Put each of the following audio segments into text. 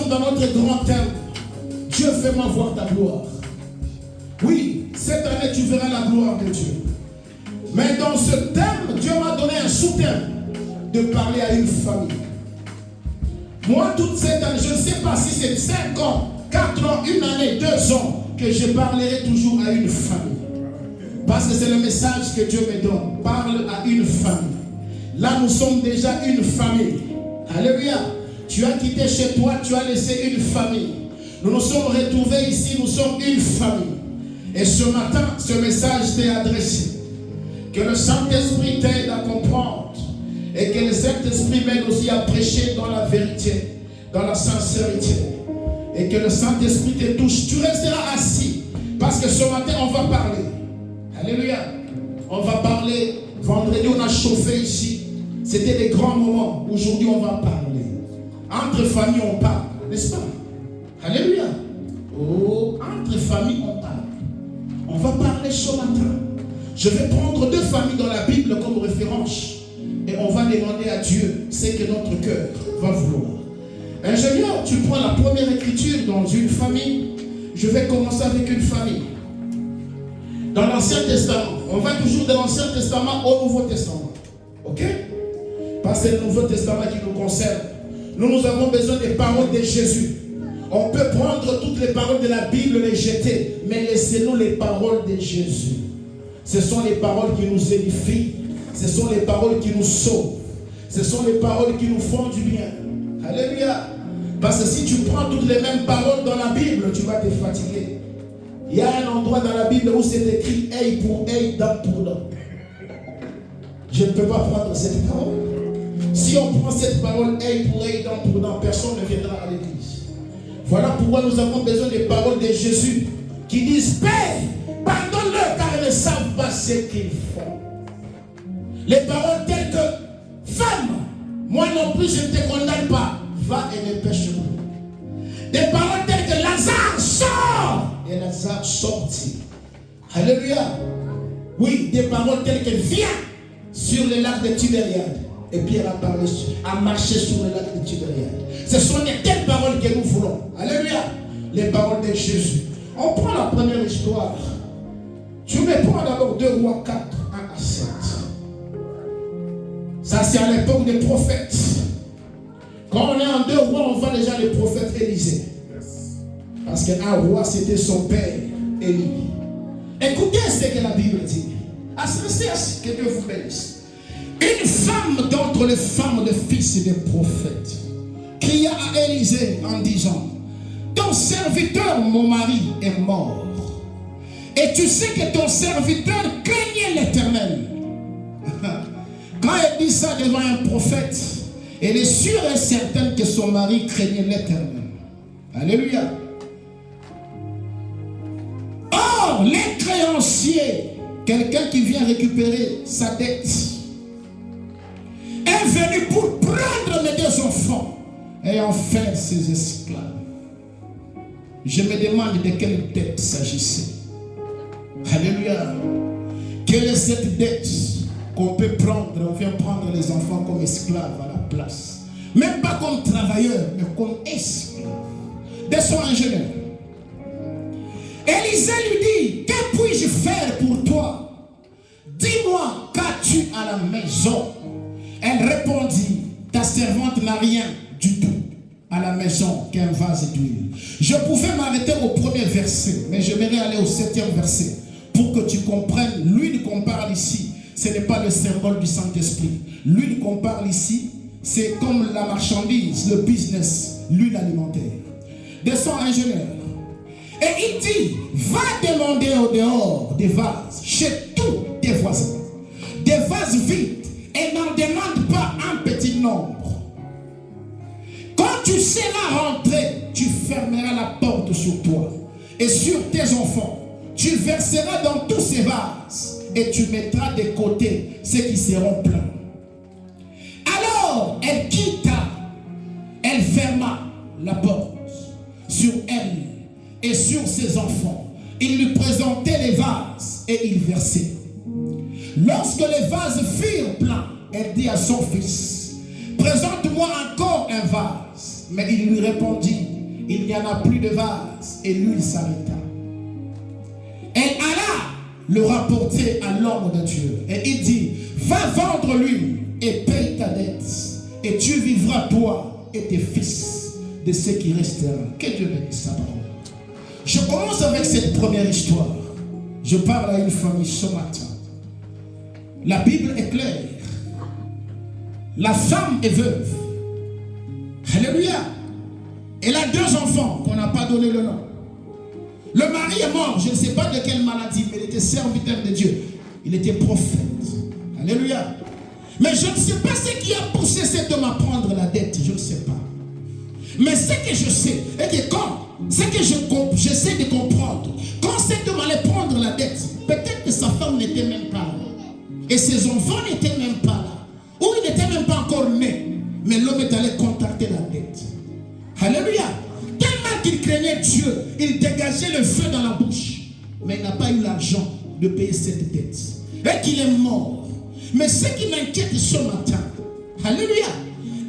sommes dans notre grand thème. Dieu, fais-moi voir ta gloire. Oui, cette année, tu verras la gloire de Dieu. Mais dans ce thème, Dieu m'a donné un sous-thème de parler à une famille. Moi, toute cette année, je ne sais pas si c'est 5 ans, 4 ans, 1 année, 2 ans, que je parlerai toujours à une famille. Parce que c'est le message que Dieu me donne. Parle à une famille. Là, nous sommes déjà une famille. Alléluia. Tu as quitté chez toi, tu as laissé une famille. Nous nous sommes retrouvés ici, nous sommes une famille. Et ce matin, ce message t'est adressé. Que le Saint-Esprit t'aide à comprendre. Et que le Saint-Esprit m'aide aussi à prêcher dans la vérité, dans la sincérité. Et que le Saint-Esprit te touche. Tu resteras assis. Parce que ce matin, on va parler. Alléluia. On va parler. Vendredi, on a chauffé ici. C'était des grands moments. Aujourd'hui, on va parler. Entre familles, on parle. N'est-ce pas? Alléluia. Oh, entre familles, on parle. On va parler ce matin. Je vais prendre 2 familles dans la Bible comme référence. Et on va demander à Dieu ce que notre cœur va vouloir. Ingénieur, tu prends la première écriture dans une famille. Je vais commencer avec une famille. Dans l'Ancien Testament. On va toujours de l'Ancien Testament au Nouveau Testament. Ok? Parce que c'est le Nouveau Testament qui nous concerne. Nous avons besoin des paroles de Jésus. On peut prendre toutes les paroles de la Bible, les jeter. Mais laissez-nous les paroles de Jésus. Ce sont les paroles qui nous édifient. Ce sont les paroles qui nous sauvent. Ce sont les paroles qui nous font du bien. Alléluia. Parce que si tu prends toutes les mêmes paroles dans la Bible, tu vas te fatiguer. Il y a un endroit dans la Bible où c'est écrit œil pour œil, dent pour dent. Je ne peux pas prendre cette parole. Si on prend cette parole œil pour œil, dent pour dent, personne ne viendra à l'église. Voilà pourquoi nous avons besoin des paroles de Jésus qui disent Père, pardonne-leur car ils ne savent pas ce qu'ils font. Les paroles telles que femme, moi non plus je ne te condamne pas, va et ne pêche plus. Des paroles telles que Lazare sort et Lazare sortit. Alléluia. Oui, des paroles telles que viens sur le lac de Tibériade. Et Pierre a marché sur le lac de Tibériade. Ce sont les telles paroles que nous voulons. Alléluia. Les paroles de Jésus. On prend la première histoire. Tu me prends d'abord 2 Rois 4, 1 à 7. Ça c'est à l'époque des prophètes. Quand on est en 2 rois, on voit déjà le prophète Élisée. Parce qu'un roi c'était son père, Élie. Écoutez ce que la Bible dit. Restez assis, que Dieu vous bénisse. Une femme d'entre les femmes des fils des prophètes cria à Élisée en disant ton serviteur, mon mari, est mort. Et tu sais que ton serviteur craignait l'Éternel. Quand elle dit ça devant un prophète, elle est sûre et certaine que son mari craignait l'Éternel. Alléluia. Or, les créanciers, quelqu'un qui vient récupérer sa dette, est venu pour prendre mes 2 enfants et en faire ses esclaves. Je me demande de quelle dette s'agissait. Alléluia. Quelle est cette dette qu'on peut prendre? On vient prendre les enfants comme esclaves à la place. Même pas comme travailleurs, mais comme esclaves. De son ingénieur. Élisée lui dit, que puis-je faire pour toi? Dis-moi, qu'as-tu à la maison? Elle répondit, ta servante n'a rien du tout à la maison qu'un vase d'huile. Je pouvais m'arrêter au 1er verset, mais j'aimerais aller au 7e verset pour que tu comprennes. L'huile qu'on parle ici, ce n'est pas le symbole du Saint-Esprit. L'huile qu'on parle ici, c'est comme la marchandise, le business, l'huile alimentaire. Descend ingénieur. Et il dit, va demander au dehors des vases, chez tous tes voisins, des vases vides, et n'en demande pas un petit nombre. Quand tu seras rentré, tu fermeras la porte sur toi et sur tes enfants. Tu verseras dans tous ces vases et tu mettras de côté ceux qui seront pleins. Alors, elle quitta, elle ferma la porte sur elle et sur ses enfants. Il lui présentait les vases et il versait. Lorsque les vases furent pleins, elle dit à son fils, présente-moi encore un vase. Mais il lui répondit, il n'y en a plus de vase et l'huile s'arrêta. Et Allah le rapportait à l'homme de Dieu. Et il dit, va vendre l'huile et paye ta dette. Et tu vivras toi et tes fils de ce qui restera. Que Dieu bénisse sa parole. Je commence avec cette première histoire. Je parle à une famille ce matin. La Bible est claire. La femme est veuve. Alléluia. Elle a 2 enfants qu'on n'a pas donné le nom. Le mari est mort, je ne sais pas de quelle maladie, mais il était serviteur de Dieu. Il était prophète. Alléluia. Mais je ne sais pas ce qui a poussé cet homme à prendre la dette. Je ne sais pas. Mais ce que je sais, est que j'essaie de comprendre, quand cet homme allait prendre la dette, peut-être que sa femme n'était même pas là. Et ses enfants n'étaient même pas là. Ou il n'était même pas encore né. Mais l'homme est allé contacter la dette. Alléluia. Tellement qu'il craignait Dieu, il dégageait le feu dans la bouche. Mais il n'a pas eu l'argent de payer cette dette. Et qu'il est mort. Mais ce qui m'inquiète ce matin, alléluia,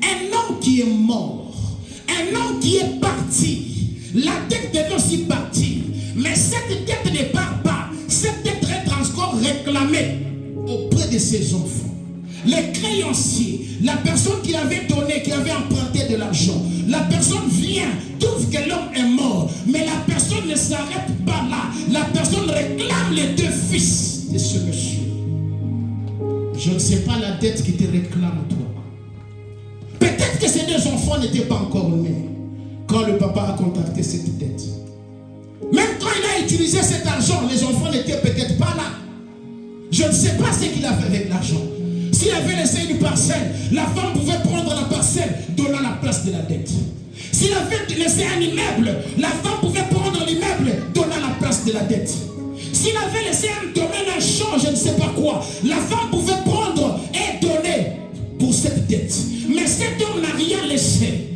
un homme qui est mort, un homme qui est parti, la dette devait aussi partir. Mais cette dette ne part pas. Cette dette est encore réclamée auprès de ses enfants. Les créanciers, la personne qui avait donné, qui avait emprunté de l'argent, la personne vient, trouve que l'homme est mort, mais la personne ne s'arrête pas là. La personne réclame les 2 fils de ce monsieur. Je ne sais pas la dette qui te réclame toi. Peut-être que ces 2 enfants n'étaient pas encore nés quand le papa a contacté cette dette. Même quand il a utilisé cet argent, les enfants n'étaient peut-être pas là. Je ne sais pas ce qu'il a fait avec l'argent. S'il avait laissé une parcelle, la femme pouvait prendre la parcelle, donnant la place de la dette. S'il avait laissé un immeuble, la femme pouvait prendre l'immeuble, donnant la place de la dette. S'il avait laissé un domaine, un champ, je ne sais pas quoi, la femme pouvait prendre et donner pour cette dette. Mais cet homme n'a rien laissé.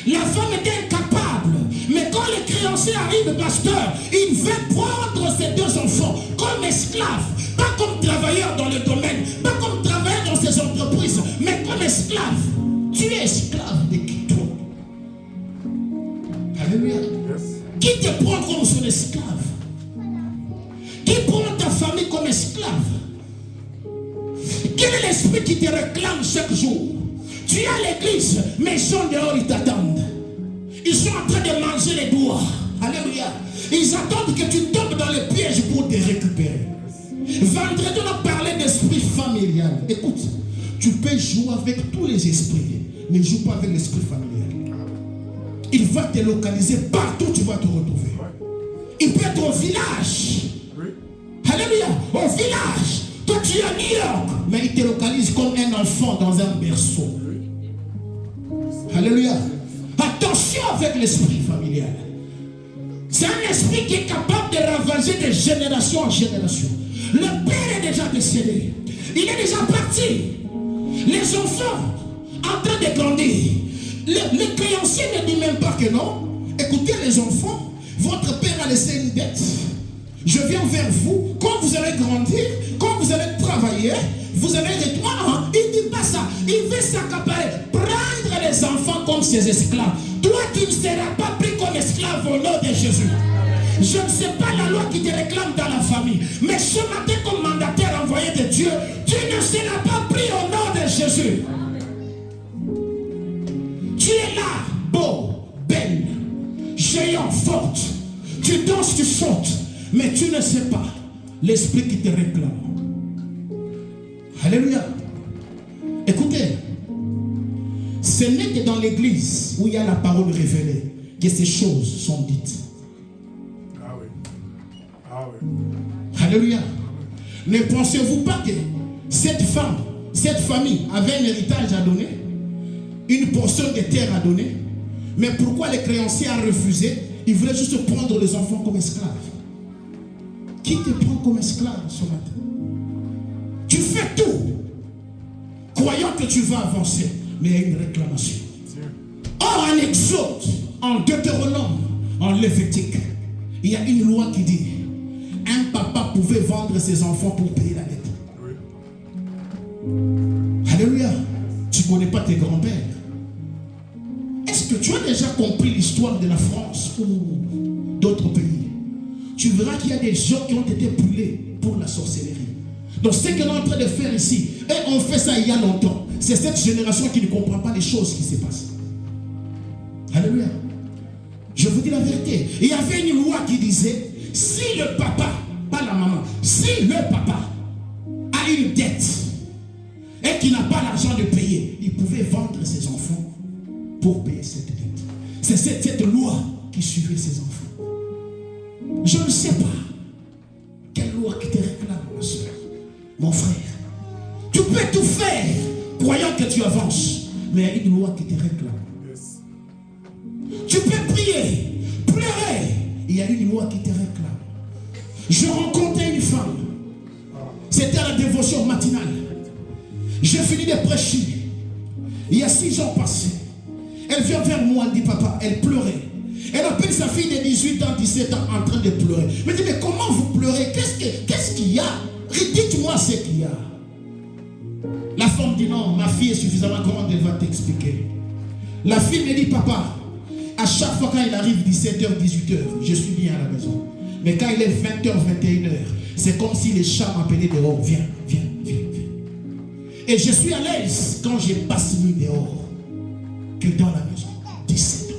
La femme était incapable. Mais quand les créanciers arrivent, pasteur, il veut prendre ses 2 enfants comme esclaves. Pas comme travailleurs dans le domaine, pas comme travailleurs dans ses entreprises, mais comme esclaves. Tu es esclave de qui toi? Alléluia. Yes. Qui te prend comme son esclave? Qui prend ta famille comme esclave? Quel est l'esprit qui te réclame chaque jour? Tu es à l'église, mais ils sont dehors, ils t'attendent. Ils sont en train de manger les doigts. Alléluia. Ils attendent que tu tombes dans le piège pour te récupérer. Vendredi, on a parlé d'esprit familial. Écoute, tu peux jouer avec tous les esprits, mais ne joue pas avec l'esprit familial. Il va te localiser partout où tu vas te retrouver. Il peut être au village. Alléluia. Au village. Toi, tu es à New York, mais il te localise comme un enfant dans un berceau. Alléluia. Attention avec l'esprit familial. C'est un esprit qui est capable de ravager de génération en génération. Le père est déjà décédé. Il est déjà parti. Les enfants en train de grandir. Le créancier ne dit même pas que non. Écoutez les enfants, votre père a laissé une dette. Je viens vers vous. Quand vous allez grandir, quand vous allez travailler, vous allez retourner. Il ne dit pas ça. Il veut s'accaparer. Prendre les enfants comme ses esclaves. Toi, tu ne seras pas pris comme esclave au nom de Jésus. Je ne sais pas la loi qui te réclame dans la famille. Mais ce matin, comme mandataire envoyé de Dieu, tu ne seras pas pris au nom de Jésus. Tu es là, beau, belle, géant, forte. Tu danses, tu sautes. Mais tu ne sais pas l'esprit qui te réclame. Alléluia. Écoutez, ce n'est que dans l'église où il y a la parole révélée que ces choses sont dites. Ah oui. Ah oui. Alléluia. Ne pensez-vous pas que cette femme, cette famille avait un héritage à donner, une portion de terre à donner, mais pourquoi les créanciers ont refusé? Ils voulaient juste prendre les enfants comme esclaves. Qui te prend comme esclave ce matin? Tu fais tout, croyant que tu vas avancer, mais il y a une réclamation. Or, en Exode, en Deutéronome, en Lévitique, il y a une loi qui dit un papa pouvait vendre ses enfants pour payer la dette. Alléluia. Tu ne connais pas tes grands-pères. Est-ce que tu as déjà compris l'histoire de la France ou d'autres pays, tu verras qu'il y a des gens qui ont été brûlés pour la sorcellerie. Donc ce qu'on est en train de faire ici, et on fait ça il y a longtemps, c'est cette génération qui ne comprend pas les choses qui se passent. Alléluia. Je vous dis la vérité. Il y avait une loi qui disait, si le papa, pas la maman, si le papa a une dette et qu'il n'a pas l'argent de payer, il pouvait vendre ses enfants pour payer cette dette. C'est cette loi qui suivait ses enfants. Je ne sais pas quelle loi qui te réclame, ma soeur, mon frère. Tu peux tout faire croyant que tu avances, mais il y a une loi qui te réclame. Tu peux prier, pleurer, il y a une loi qui te réclame. Je rencontrais une femme, c'était à la dévotion matinale. J'ai fini de prêcher. Il y a 6 ans passés. Elle vient vers moi, elle dit papa, elle pleurait. Elle appelle sa fille de 18 ans, 17 ans en train de pleurer. Elle me dit mais comment vous pleurez? Qu'est-ce qu'il y a? Dites-moi ce qu'il y a. La femme dit non, ma fille est suffisamment grande, elle va t'expliquer. La fille me dit papa, à chaque fois quand il arrive 17h, 18h, je suis bien à la maison. Mais quand il est 20h, 21h, c'est comme si les chats m'appelaient dehors. Viens, viens, viens, viens. Et je suis à l'aise quand j'ai passé nuit dehors que dans la maison. 17 ans.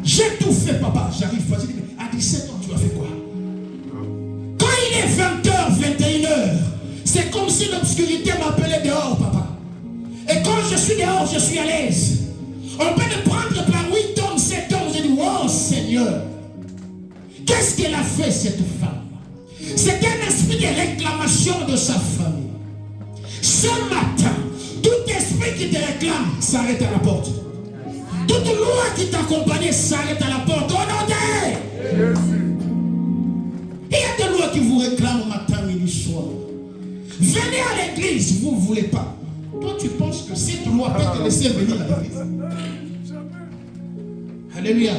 J'ai tout fait, papa. J'arrive pas. Je dis, mais à 17 ans, tu as fait quoi? Quand il est 20h, 21h, c'est comme si l'obscurité m'appelait dehors, papa. Et quand je suis dehors, je suis à l'aise. On peut me prendre par 8 ans, 7 ans. J'ai dit, oh Seigneur, qu'est-ce qu'elle a fait cette femme? C'est un esprit de réclamation de sa famille. Ce matin, tout esprit qui te réclame s'arrête à la porte. Toute loi qui t'accompagne s'arrête à la porte. Au nom de Jésus. Il y a des lois qui vous réclament matin, midi, soir. Venez à l'église, vous ne voulez pas. Toi, tu penses que cette loi peut te laisser venir à l'église? Alléluia.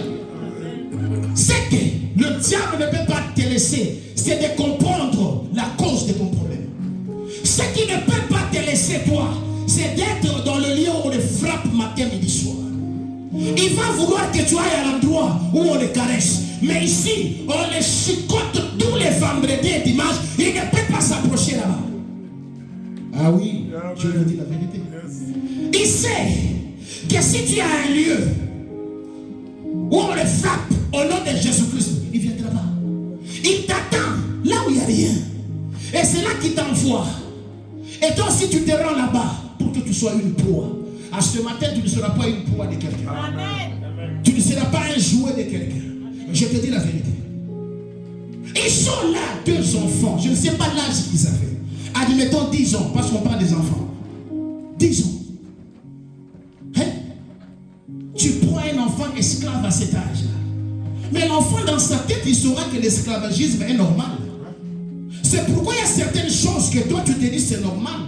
C'est que le diable ne peut pas te laisser. C'est de comprendre la cause de ton problème. Ce qui ne peut pas te laisser, toi, c'est d'être dans le lieu où on le frappe matin, midi, soir. Il va vouloir que tu ailles à l'endroit où on le caresse. Mais ici, on le chicote tous les vendredis et dimanches. Il ne peut pas s'approcher là-bas. Ah oui, je vous dis la vérité. Il sait que si tu as un lieu où on le frappe au nom de Jésus-Christ, il vient là-bas. Il t'attend là où il n'y a rien. Et c'est là qu'il t'envoie. Et toi, si tu te rends là-bas pour que tu sois une proie, à ce matin, tu ne seras pas une proie de quelqu'un. Amen. Tu ne seras pas un jouet de quelqu'un. Je te dis la vérité. Ils sont là, 2 enfants. Je ne sais pas l'âge qu'ils avaient. Admettons 10 ans, parce qu'on parle des enfants. 10 ans. Hein? Tu prends un enfant esclave à cet âge-là. Mais l'enfant, dans sa tête, il saura que l'esclavagisme est normal. C'est pourquoi il y a certaines choses que toi, tu te dis c'est normal.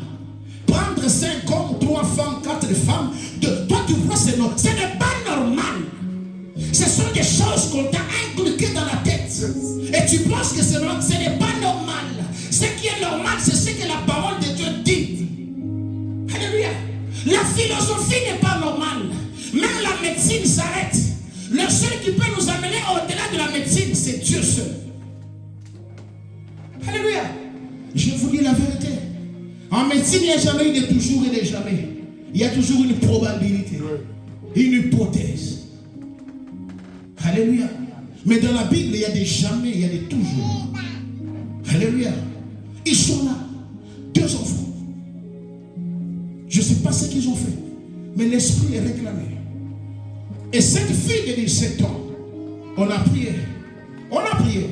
Prendre 5 hommes, 3 femmes, 4 femmes, toi, tu vois c'est normal. Ce n'est pas normal. Ce sont des choses qu'on t'a inculquées dans la tête. Et tu penses que c'est normal. Ce n'est pas normal. Ce qui est normal, c'est ce que la parole de Dieu dit. Alléluia. La philosophie n'est pas normale. Même la médecine s'arrête. Le seul qui peut nous amener au-delà de la médecine, c'est Dieu seul. Alléluia. Je vous dis la vérité. En médecine, il n'y a jamais eu de toujours et de jamais. Il y a toujours une probabilité, une hypothèse. Alléluia. Mais dans la Bible, il y a des jamais, il y a des toujours. Alléluia. Ils sont là. 2 enfants. Je ne sais pas ce qu'ils ont fait. Mais l'esprit est réclamé. Et cette fille de 17 ans, on a prié. On a prié.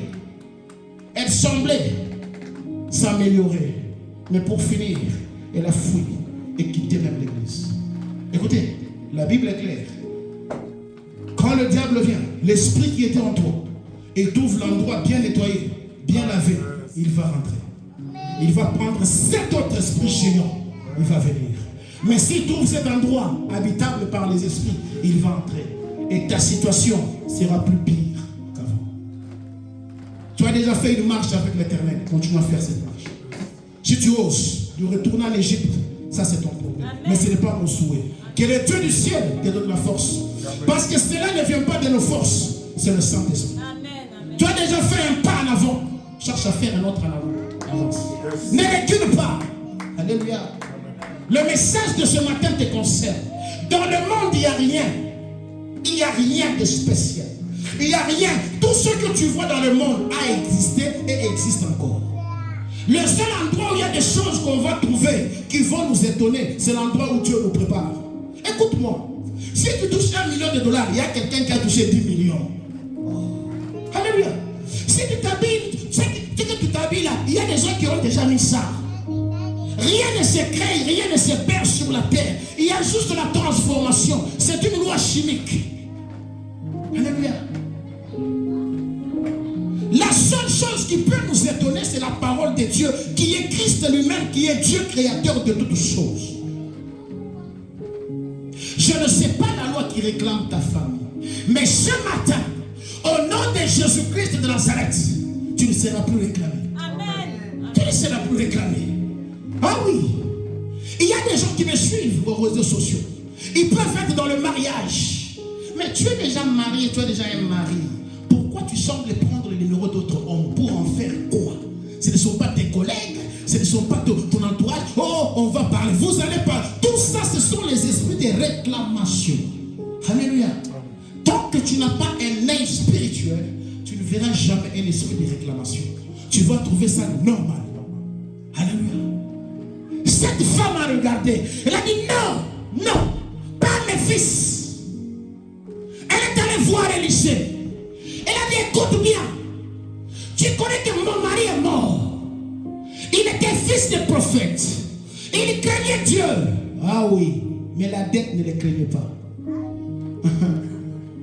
Elle semblait s'améliorer. Mais pour finir, elle a fui et quitté même l'église. Écoutez, la Bible est claire. Quand le diable vient, l'esprit qui était en toi, et t'ouvre l'endroit bien nettoyé, bien lavé, il va rentrer. Il va prendre 7 autres esprits géants. Il va venir. Mais s'il trouve cet endroit habitable par les esprits, il va entrer. Et ta situation sera plus pire qu'avant. Tu as déjà fait une marche avec l'Éternel. Continue à faire cette marche. Si tu oses de retourner en Égypte, ça c'est ton problème. Amen. Mais ce n'est pas mon souhait. Que le Dieu du ciel te donne la force. Parce que cela ne vient pas de nos forces, c'est le Saint-Esprit. Tu as déjà fait un pas en avant, cherche à faire un autre en avant. Avance. Ne recule pas. Alléluia. Le message de ce matin te concerne. Dans le monde, il n'y a rien. Il n'y a rien de spécial. Il n'y a rien. Tout ce que tu vois dans le monde a existé et existe encore. Le seul endroit où il y a des choses qu'on va trouver qui vont nous étonner, c'est l'endroit où Dieu nous prépare. Écoute-moi. Si tu touches $1 million, il y a quelqu'un qui a touché 10 millions. Alléluia. Si tu t'habilles là, il y a des gens qui ont déjà mis ça. Rien ne se crée, rien ne se perd sur la terre. Il y a juste la transformation. C'est une loi chimique. Alléluia. La seule chose qui peut nous étonner, c'est la parole de Dieu, qui est Christ lui-même, qui est Dieu créateur de toutes choses. Je ne sais pas la loi qui réclame ta famille, mais ce matin, au nom de Jésus-Christ de Nazareth, tu ne seras plus réclamé. Amen. Tu ne seras plus réclamé. Ah oui. Il y a des gens qui me suivent aux réseaux sociaux. Ils peuvent être dans le mariage. Mais tu es déjà marié, tu as déjà un mari. Pourquoi tu sembles prendre le numéro d'autres hommes pour en faire quoi? Ce ne sont pas tes collègues, ce ne sont pas ton entourage. Oh, on va parler, vous allez parler. Tout ça, ce sont les esprits de réclamation. Alléluia. Tant que tu n'as pas un œil spirituel, tu ne verras jamais un esprit de réclamation. Tu vas trouver ça normal. Alléluia. Cette femme a regardé. Elle a dit non, non, pas mes fils. Elle est allée voir Élisée. Elle a dit écoute bien. Tu connais que mon mari est mort. Il était fils de prophète. Il craignait Dieu. Ah oui, mais la dette ne le craignait pas.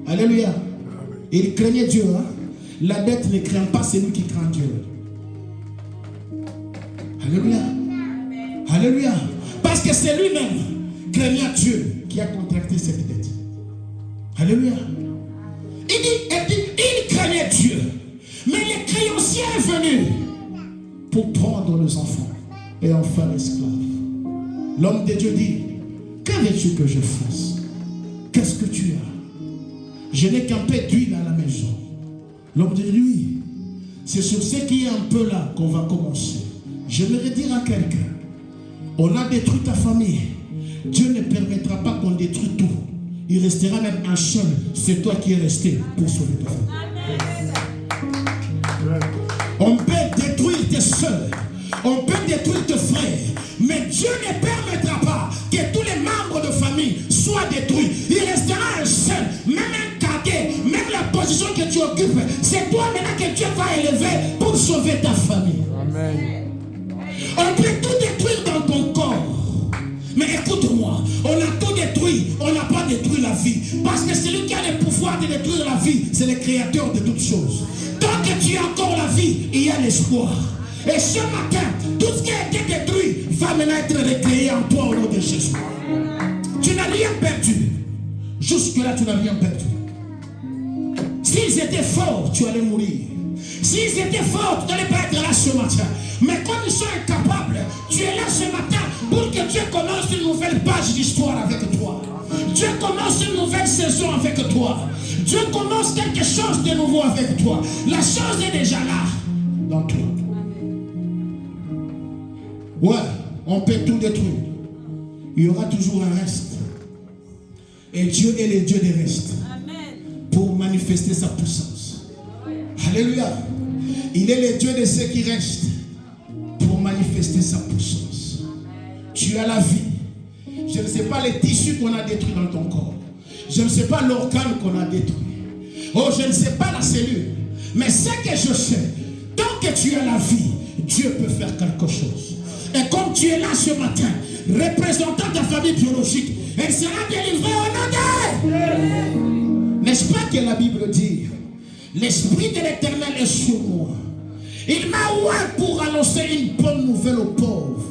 Alléluia. Il craignait Dieu. Hein? La dette ne craint pas celui qui craint Dieu. Alléluia. Alléluia. Parce que c'est lui-même, craignant Dieu, qui a contracté cette dette. Alléluia. Il craignait Dieu. Mais les créanciers sont venus pour prendre les enfants et en faire esclaves. L'homme de Dieu dit, que veux-tu que je fasse? Qu'est-ce que tu as? Je n'ai qu'un peu d'huile à la maison. L'homme de Dieu, oui, c'est sur ce qui est un peu là qu'on va commencer. J'aimerais dire à quelqu'un, on a détruit ta famille. Dieu ne permettra pas qu'on détruise tout. Il restera même un seul. C'est toi qui es resté pour sauver ta famille. On peut détruire tes soeurs. On peut détruire tes frères. Mais Dieu ne permettra pas que tous les membres de famille soient détruits. Il restera un seul. Même un cadet, même la position que tu occupes, c'est toi maintenant que Dieu va élever pour sauver ta famille. Amen. On peut tout détruire dans ton corps. Mais écoute-moi, on a tout détruit, on n'a pas détruit la vie. Parce que celui qui a le pouvoir de détruire la vie, c'est le créateur de toutes choses. Tant que tu as encore la vie, il y a l'espoir. Et ce matin, tout ce qui a été détruit va maintenant être recréé en toi au nom de Jésus. Tu n'as rien perdu. Jusque-là, tu n'as rien perdu. S'ils étaient forts, tu allais mourir. S'ils étaient forts, tu n'allais pas être là ce matin. Mais comme ils sont incapables, tu es là ce matin pour que Dieu commence une nouvelle page d'histoire avec toi. Dieu commence une nouvelle saison avec toi. Dieu commence quelque chose de nouveau avec toi. La chose est déjà là dans toi. Ouais, on peut tout détruire. Il y aura toujours un reste. Et Dieu est le Dieu des restes. Pour manifester sa puissance. Alléluia. Il est le Dieu de ceux qui restent pour manifester sa puissance. Tu as la vie. Je ne sais pas les tissus qu'on a détruits dans ton corps. Je ne sais pas l'organe qu'on a détruit. Oh, je ne sais pas la cellule. Mais ce que je sais, tant que tu as la vie, Dieu peut faire quelque chose. Et comme tu es là ce matin, représentant ta famille biologique, elle sera délivrée au nom d'elle. N'est-ce pas que la Bible dit, l'Esprit de l'Éternel est sur moi. Il m'a ouvert pour annoncer une bonne nouvelle aux pauvres.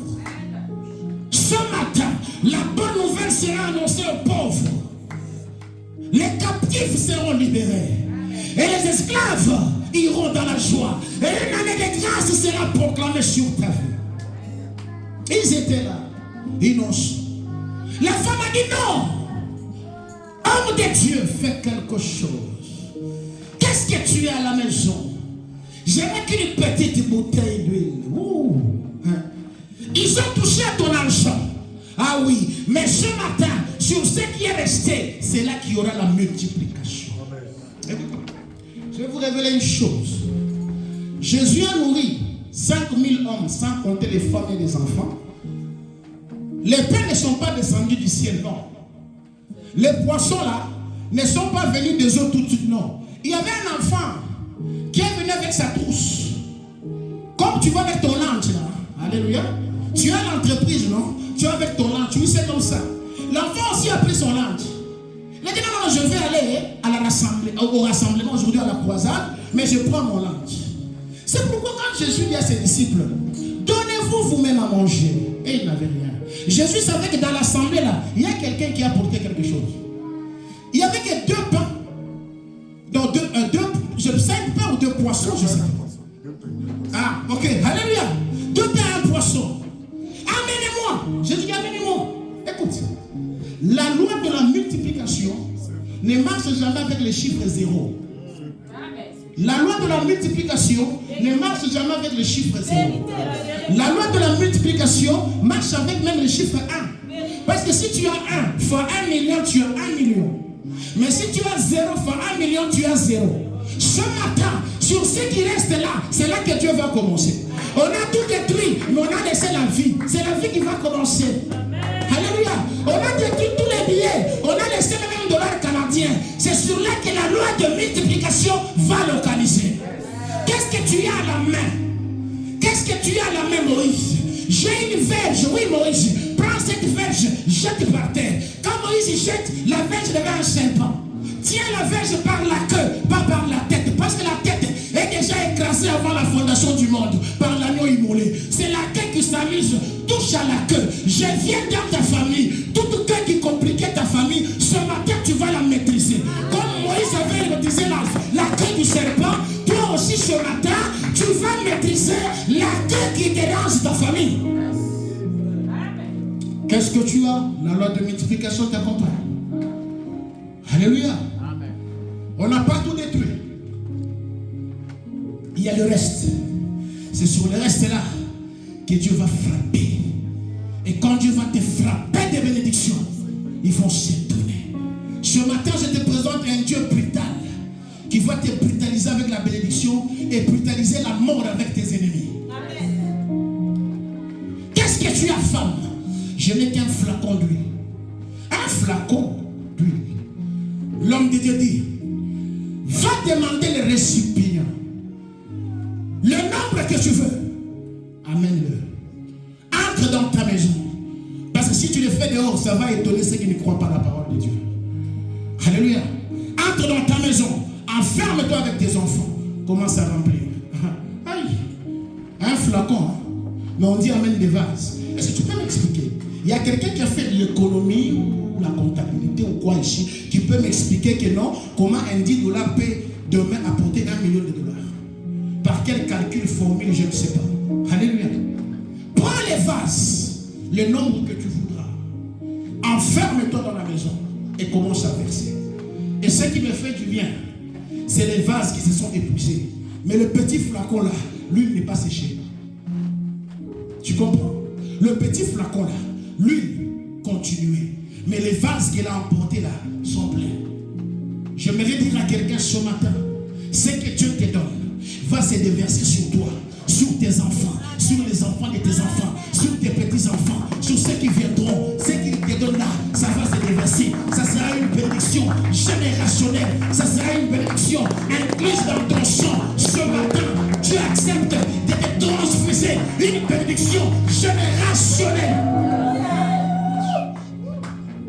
Ce matin, la bonne nouvelle sera annoncée aux pauvres. Les captifs seront libérés. Et les esclaves iront dans la joie. Et une année de grâce sera proclamée sur ta vie. Ils étaient là, innocents. La femme a dit non. Homme de Dieu, fais quelque chose. Qu'est-ce que tu as à la maison? J'aimerais qu'une petite bouteille d'huile. Ils ont touché à ton argent. Ah oui, mais ce matin, sur ce qui est resté, c'est là qu'il y aura la multiplication. Je vais vous révéler une chose. Jésus a nourri 5000 hommes, sans compter les femmes et les enfants. Les pains ne sont pas descendus du ciel, non. Les poissons là ne sont pas venus des eaux tout de suite, non. Il y avait un enfant qui est venu avec sa trousse. Comme tu vas avec ton langue là. Alléluia. Tu as l'entreprise, non? Tu vas avec ton langue, oui, c'est comme ça. L'enfant aussi a pris son langue. Il a dit non, je vais aller à au rassemblement aujourd'hui à la croisade, mais je prends mon langue. C'est pourquoi quand Jésus dit à ses disciples, donnez-vous vous-même à manger. Et il n'avait rien. Jésus savait que dans l'assemblée là, il y a quelqu'un qui a apporté quelque chose. Il n'y avait que 2 pains. Donc 5 pains ou 2 poissons, je sais pas. Ah, ok, alléluia. 2 pains et 1 poisson. Amenez-moi. Jésus dit amenez-moi. Écoute, la loi de la multiplication ne marche jamais avec les chiffres 0. La loi de la multiplication ne marche jamais avec le chiffre 0. La loi de la multiplication marche avec même le chiffre 1. Parce que si tu as 1 fois 1 million, tu as 1 million. Mais si tu as 0 fois 1 million, tu as 0. Ce matin, sur ce qui reste là, c'est là que Dieu va commencer. On a tout détruit, mais on a laissé la vie. C'est la vie qui va commencer. Alléluia. On a détruit tous les billets. On a laissé le même $canadien. C'est sur là que la loi de multiplication va localiser. Qu'est-ce que tu as à la main? Qu'est-ce que tu as à la main, Moïse? J'ai une verge. Oui, Moïse. Prends cette verge, jette par terre. Quand Moïse jette, la verge devient un serpent. Tiens la verge par la queue, pas par la tête. Parce que la tête est déjà écrasée avant la fondation du monde par l'agneau immolé. C'est la queue qui s'amuse, touche à la queue. Je viens dans ta famille. Toute queue qui compliquait ta famille, ce matin tu vas la maîtriser. Comme Moïse avait maîtrisé la queue du serpent, toi aussi ce matin, tu vas maîtriser la queue qui dérange ta famille. Qu'est-ce que tu as? La loi de multiplication t'accompagne. Alléluia. Amen. On n'a pas tout détruit. Il y a le reste. C'est sur le reste là que Dieu va frapper. Et quand Dieu va te frapper des bénédictions, ils vont s'étonner. Ce matin, je te présente un Dieu brutal qui va te brutaliser avec la bénédiction et brutaliser la mort avec tes ennemis. Amen. Qu'est-ce que tu as, femme? Je n'ai qu'un flacon d'huile. Un flacon d'huile. L'homme de Dieu dit, va demander le récipient. Le nombre que tu veux, amène-le. Entre dans ta maison. Parce que si tu le fais dehors, ça va étonner ceux qui ne croient pas à la parole de Dieu. Alléluia. Entre dans ta maison. Enferme-toi avec tes enfants. Commence à remplir. Aïe. Un flacon. Hein? Mais on dit amène des vases. Est-ce que tu peux m'expliquer? Il y a quelqu'un qui a fait l'économie ou la comptabilité ou quoi ici, qui peut m'expliquer que non, comment un $10 peut demain apporter $1 million. Par quel calcul, formule, je ne sais pas. Alléluia. Prends les vases, le nombre que tu voudras. Enferme-toi dans la maison et commence à verser. Et ce qui me fait du bien, c'est les vases qui se sont épuisés. Mais le petit flacon là, l'huile n'est pas séchée. Tu comprends? Le petit flacon là, l'huile continue. Mais les vases qu'il a emportés là sont pleins. J'aimerais dire à quelqu'un ce matin, ce que Dieu te donne va se déverser sur toi, sur tes enfants, sur les enfants de tes enfants, sur tes petits-enfants, sur ceux qui viendront. Ce qu'il te donne là, ça va se déverser. Ça sera une bénédiction générationnelle. Ça sera une bénédiction incluse dans ton sang. Ce matin, Dieu accepte de te transfuser une bénédiction générationnelle.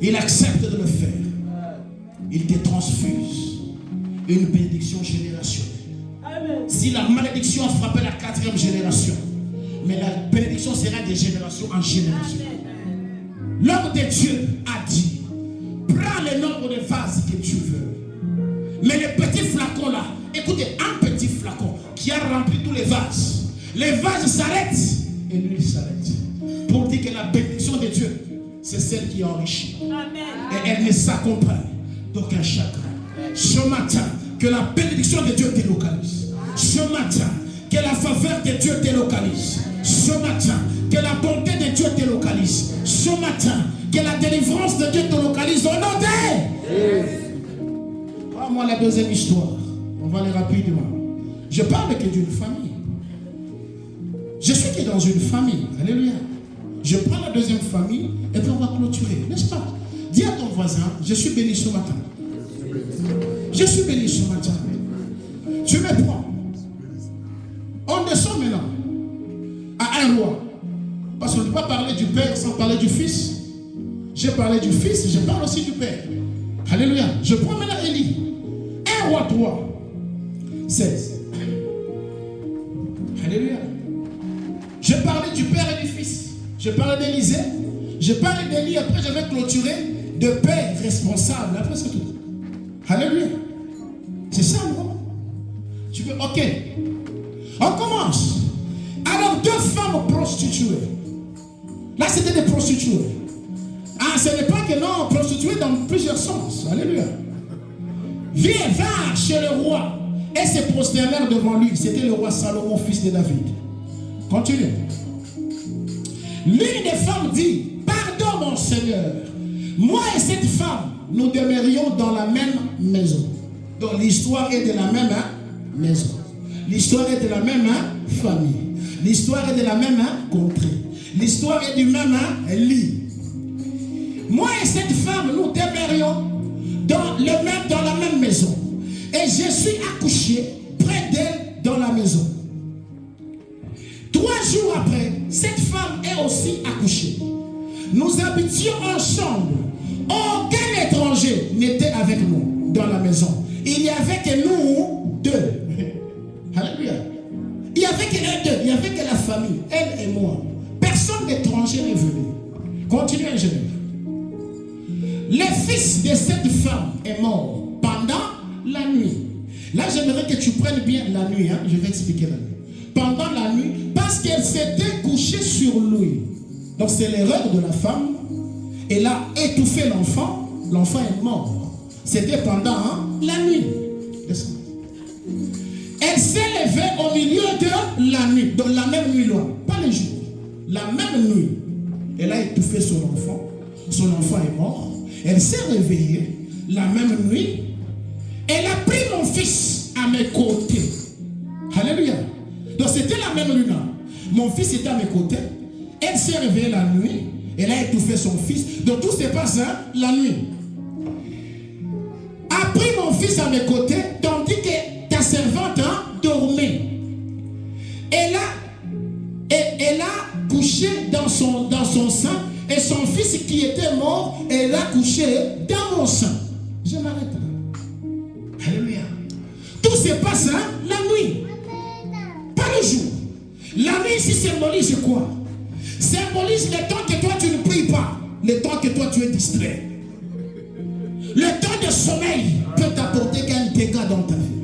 Il accepte de le faire. Il te transfuse une bénédiction générationnelle. Amen. Si la malédiction a frappé la 4e génération, mais la bénédiction sera de génération en génération. L'homme de Dieu a dit, prends le nombre de vases que tu veux. Mais le petit flacon là, écoutez, un petit flacon qui a rempli tous les vases s'arrêtent et lui s'arrête. Pour dire que la bénédiction de Dieu c'est celle qui est enrichie. Amen. Et elle ne s'accompagne d'aucun chagrin. Ce matin, que la bénédiction de Dieu te localise. Ce matin, que la faveur de Dieu te localise. Ce matin, que la bonté de Dieu te localise. Ce matin, que la délivrance de Dieu te localise au nom de... Prends-moi la deuxième histoire. On va aller rapidement. Je parle que d'une famille. Je suis que dans une famille. Alléluia. Je prends la deuxième famille et puis on va clôturer. N'est-ce pas? Dis à ton voisin, je suis béni ce matin. Je suis béni ce matin. Tu me prends. On descend maintenant à un roi. Parce qu'on ne peut pas parler du Père sans parler du Fils. J'ai parlé du Fils, je parle aussi du Père. Alléluia. Je prends maintenant Élie. 1 roi 3, 16. Alléluia. Je parlais du Père et du Fils. Je parlais d'Élisée. Je parlais d'Élie. Après, j'avais clôturé de père responsable. Après, c'est tout. Alléluia. C'est ça, non? Tu veux, ok. On commence. Alors, 2 femmes prostituées. Là, c'était des prostituées. Ah, ce n'est pas que non, prostituées dans plusieurs sens. Alléluia. Va chez le roi et se prosternèrent devant lui. C'était le roi Salomon, fils de David. Continue. L'une des femmes dit, pardon mon Seigneur, moi et cette femme, nous demeurions dans la même maison. Donc l'histoire est de la même maison. L'histoire est de la même famille. L'histoire est de la même contrée. L'histoire est du même lit. Moi et cette femme, nous demeurions dans la même maison. Et je suis accouché près d'elle dans la maison. 3 jours après, cette femme est aussi accouchée. Nous habitions ensemble. Aucun étranger n'était avec nous dans la maison. Il n'y avait que nous 2. Alléluia. Il n'y avait que eux 2. Il n'y avait que la famille, elle et moi. Personne d'étranger n'est venu. Continuez, ingénieur. Le fils de cette femme est mort pendant la nuit. Là, j'aimerais que tu prennes bien la nuit. Je vais expliquer la nuit. Pendant la nuit, parce qu'elle s'était couchée sur lui. Donc, c'est l'erreur de la femme. Elle a étouffé l'enfant. L'enfant est mort. C'était pendant la nuit. Elle s'est levée au milieu de la nuit. Donc, la même nuit, là. Pas le jour. La même nuit. Elle a étouffé son enfant. Son enfant est mort. Elle s'est réveillée la même nuit. Elle a pris mon fils à mes côtés. Alléluia. Donc c'était la même nuit. Mon fils était à mes côtés. Elle s'est réveillée la nuit. Elle a étouffé son fils. Donc tout se passe la nuit. A pris mon fils à mes côtés, tandis que ta servante dormait. Elle a couché dans son sein. Et son fils qui était mort, elle a couché dans mon sein. Je m'arrête là. Alléluia. Tout se passe la nuit. Pas le jour. La nuit ici symbolise quoi? Symbolise le temps que toi tu ne pries pas. Le temps que toi tu es distrait. Le temps de sommeil peut t'apporter qu'un dégât dans ta vie.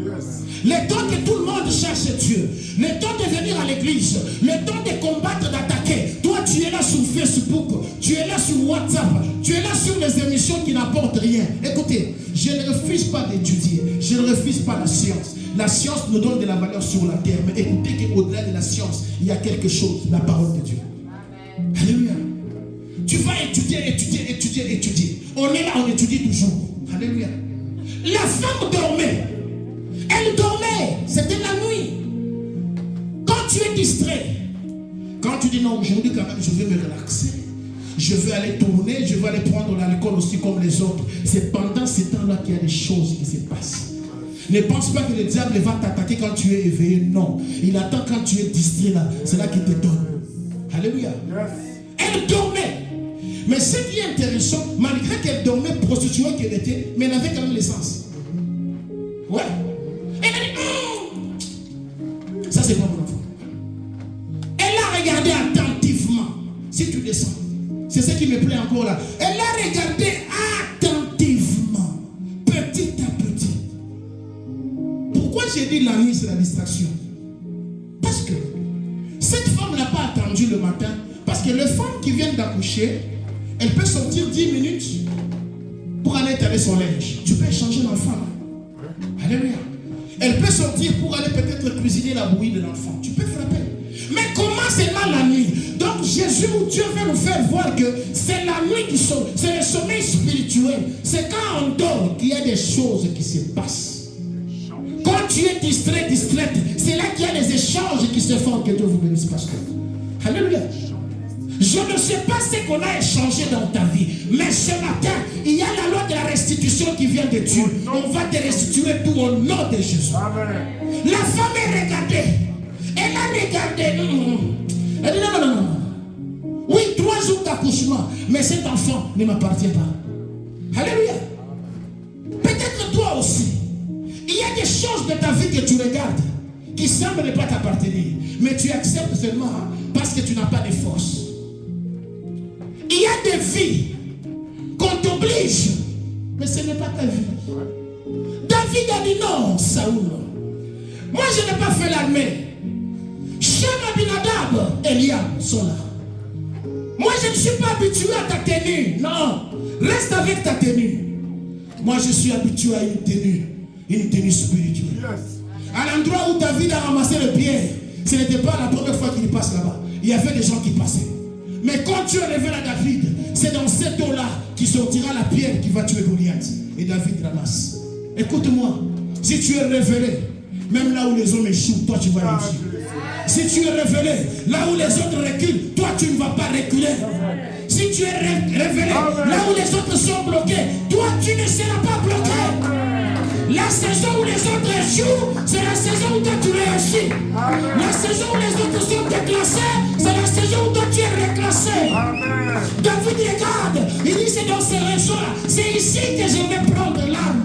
Le temps que tout le monde cherche Dieu. Le temps de venir à l'église. Le temps de combattre, d'attaquer. Toi, tu es là sur Facebook. Tu es là sur WhatsApp. Tu es là sur les émissions qui n'apportent rien. Écoutez, je ne refuse pas d'étudier. Je ne refuse pas la science. La science nous donne de la valeur sur la terre. Mais écoutez qu'au-delà de la science, il y a quelque chose. La parole de Dieu. Amen. Alléluia. Tu vas étudier. On est là, on étudie toujours. Alléluia. La femme dormait. Elle dormait. C'était la nuit. Quand tu es distrait, quand tu dis non, aujourd'hui quand même je vais me relaxer, je vais aller tourner, je vais aller prendre l'alcool aussi comme les autres, c'est pendant ce temps-là qu'il y a des choses qui se passent. Ne pense pas que le diable va t'attaquer quand tu es éveillé. Non. Il attend quand tu es distrait là. C'est là qu'il te donne. Alléluia. Elle dormait. Mais ce qui est intéressant, malgré qu'elle dormait, prostituée qu'elle était, mais elle avait quand même l'essence. Ouais. Elle a dit, ça c'est pas mon enfant. Elle a regardé attentivement. Si tu descends, c'est ce qui me plaît encore là. Elle a regardé attentivement, petit à petit. Pourquoi j'ai dit la nuit c'est la distraction? Parce que cette femme n'a pas attendu le matin. Parce que les femmes qui viennent d'accoucher, Elle peut sortir 10 minutes pour aller étaler son linge. Tu peux échanger l'enfant. Alléluia. Elle peut sortir pour aller peut-être cuisiner la bouillie de l'enfant. Tu peux frapper. Mais comment c'est là la nuit? Donc Jésus ou Dieu veut nous faire voir que c'est la nuit qui sommeille. C'est le sommeil spirituel. C'est quand on dort qu'il y a des choses qui se passent. Quand tu es distrait, distraite, c'est là qu'il y a les échanges qui se font. Que Dieu vous bénisse, pasteur. Alléluia. Je ne sais pas ce qu'on a échangé dans ta vie, mais ce matin, il y a la loi de la restitution qui vient de Dieu. On va te restituer tout au nom de Jésus. Amen. La femme est regardée. Elle a regardé. Elle dit non. Oui, 3 jours d'accouchement, mais cet enfant ne m'appartient pas. Alléluia. Peut-être toi aussi. Il y a des choses de ta vie que tu regardes qui semblent ne pas t'appartenir, mais tu acceptes seulement parce que tu n'as pas de force. Il y a des vies qu'on t'oblige, mais ce n'est pas ta vie. David a dit non, Saoul. Moi, je n'ai pas fait l'armée. Shem, Abinadab, Eliab sont là. Moi, je ne suis pas habitué à ta tenue. Non, reste avec ta tenue. Moi, je suis habitué à une tenue spirituelle. À l'endroit où David a ramassé le pierre, ce n'était pas la première fois qu'il passe là-bas. Il y avait des gens qui passaient. Mais quand Dieu révèle à David, c'est dans cette eau-là qui sortira la pierre qui va tuer Goliath. Et David ramasse. Écoute-moi, si tu es révélé, même là où les hommes échouent, toi tu vas réussir. Si tu es révélé, là où les autres reculent, toi tu ne vas pas reculer. Si tu es révélé, là où les autres sont bloqués, toi tu ne seras pas bloqué. La saison où les autres échouent, c'est la saison où toi tu réussis. La saison où les autres sont déclassés, c'est la saison où toi tu es reclassé. David regarde, il dit c'est dans ces régions-là, c'est ici que je vais prendre l'arme.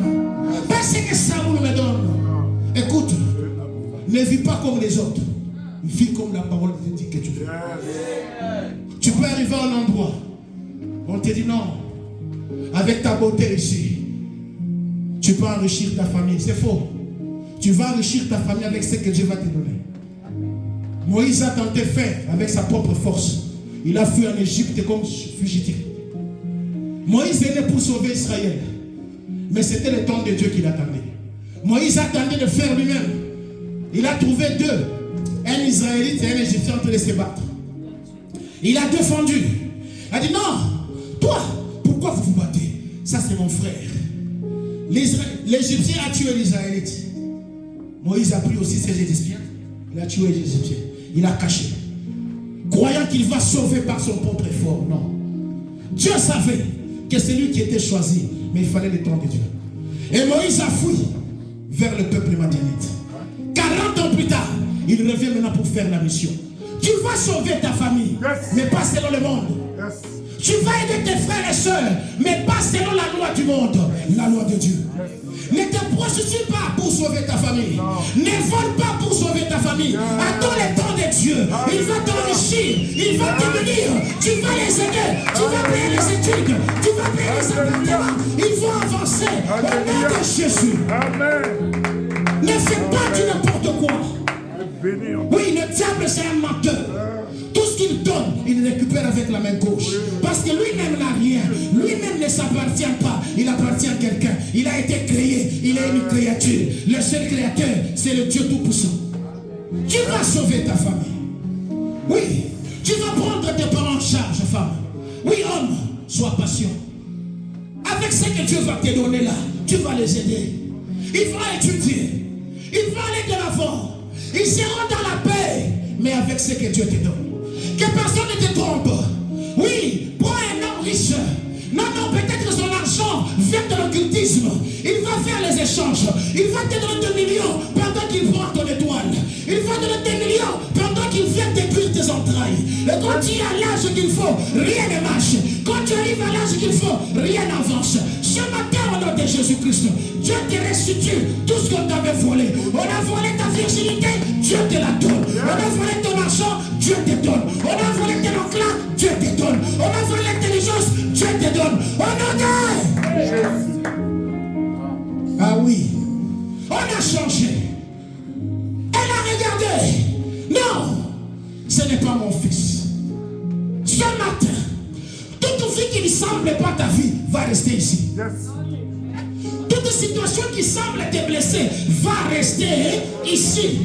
Parce que Saoul me donne. Écoute, ne vis pas comme les autres. Vis comme la parole te dit que tu veux. Tu peux arriver à un endroit, on te dit non, avec ta beauté ici, tu peux enrichir ta famille. C'est faux. Tu vas enrichir ta famille avec ce que Dieu va te donner. Moïse a tenté de faire avec sa propre force. Il a fui en Égypte comme fugitif. Moïse est né pour sauver Israël. Mais c'était le temps de Dieu qu'il attendait. Moïse attendait de faire lui-même. Il a trouvé 2. Un Israélite et un Égyptien en train de se battre. Il a défendu. Il a dit non, toi, pourquoi vous vous battez? Ça c'est mon frère. L'Égyptien a tué l'Israélite. Moïse a pris aussi ses Égyptiens. Il a tué les Égyptiens. Il a caché. Croyant qu'il va sauver par son propre effort. Non. Dieu savait que c'est lui qui était choisi. Mais il fallait le temps de Dieu. Et Moïse a fui vers le peuple madianite. 40 ans plus tard, il revient maintenant pour faire la mission. Tu vas sauver ta famille, mais pas selon le monde. Tu vas aider tes frères et sœurs, mais pas selon la loi du monde, la loi de Dieu. Ne te prostitue pas pour sauver ta famille. Ne vole pas pour sauver ta famille. Attends le temps de Dieu. Il va t'enrichir. Il va te bénir. Tu vas les aider. Tu vas payer les études. Tu vas payer les appartements. Ils vont avancer. Au nom de Jésus. Amen. Ne fais pas du n'importe quoi. Oui, le diable c'est un menteur. Tout ce qu'il donne, il récupère avec la main gauche. Parce que lui-même n'a rien. Lui-même ne s'appartient pas. Il appartient à quelqu'un. Il a été créé. Il est une créature. Le seul créateur, c'est le Dieu Tout-Puissant. Tu vas sauver ta famille. Oui. Tu vas prendre tes parents en charge, femme. Oui, homme, sois patient. Avec ce que Dieu va te donner là, tu vas les aider. Ils vont étudier. Ils vont aller de l'avant. Ils seront dans la paix. Mais avec ce que Dieu te donne. Que personne ne te trompe. Oui, prends un homme riche. Non, peut-être que son argent vient de l'occultisme. Il va faire les échanges. Il va te donner 2 millions pendant qu'il prend ton étoile. Il va te donner 2 millions pendant qu'il vient détruire tes entrailles. Et quand tu es à l'âge qu'il faut, rien ne marche. Quand tu arrives à l'âge qu'il faut, rien n'avance. Ce matin, au nom de Jésus-Christ, Dieu te restitue tout ce qu'on t'avait volé. On a volé ta virginité, Dieu te la donne. On a volé ton argent, Dieu te donne. On a volé tes éclat, Dieu te donne. On a volé l'intelligence, Dieu te donne. On en a. Ah oui, on a changé. Elle a regardé. Non, ce n'est pas mon fils. Ce matin, toute vie qui qui ne semble pas ta vie va rester ici. Yes. Toute situation qui semble te blesser va rester ici.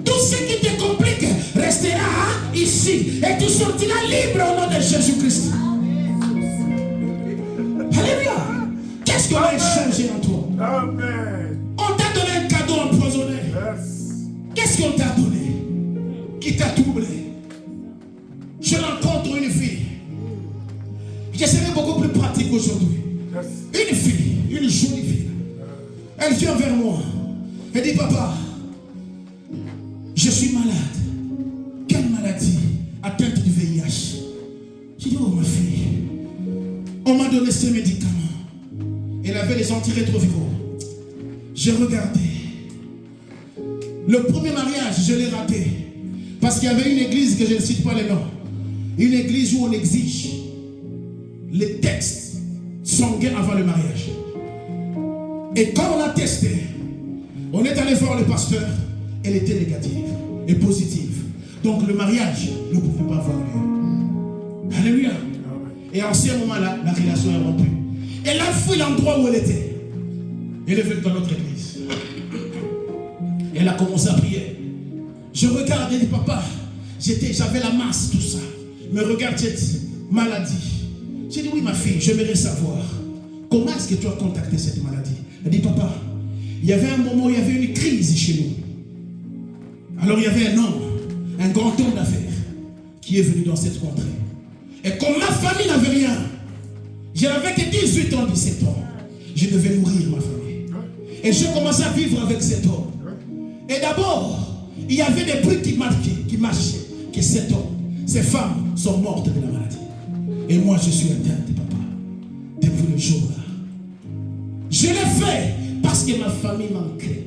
Tout ce qui te complique restera ici. Et tu sortiras libre au nom de Jésus-Christ. Alléluia. Qu'est-ce qu'on a échangé en toi? Amen. On t'a donné un cadeau empoisonné. Yes. Qu'est-ce qu'on t'a donné qui t'a troublé? Je rencontre une fille. Je serai beaucoup plus pratique aujourd'hui. Yes. Une fille, une jolie fille. Elle vient vers moi. Elle dit, papa, je suis malade. Quelle maladie? Atteinte du VIH. J'ai dit, oh ma fille, on m'a donné ces médicaments. Elle avait les antirétroviraux. J'ai regardé. Le premier mariage, je l'ai raté. Parce qu'il y avait une église que je ne cite pas les noms. Une église où on exige les textes sanguins avant le mariage. Et quand on a testé, on est allé voir le pasteur, elle était négative et positive. Donc le mariage ne pouvait pas avoir lieu. Alléluia. Et en ce moment-là, la relation est rompue. Elle a fui l'endroit où elle était. Elle est venue dans notre église. Elle a commencé à prier. Je regarde et dis, papa, j'avais la masse, tout ça. Mais regarde cette maladie. J'ai dit, oui ma fille, j'aimerais savoir, comment est-ce que tu as contacté cette maladie? Elle dit, papa, il y avait un moment où il y avait une crise chez nous. Alors il y avait un homme, un grand homme d'affaires, qui est venu dans cette contrée. Et comme ma famille n'avait rien, je n'avais que 18 ans, 17 ans, je devais nourrir ma famille. Et j'ai commencé à vivre avec cet homme. Et d'abord, il y avait des bruits qui marchaient, que cet homme, ces femmes sont mortes de la maladie. Et moi, je suis atteinte, papa, depuis le jour-là. Je l'ai fait parce que ma famille manquait.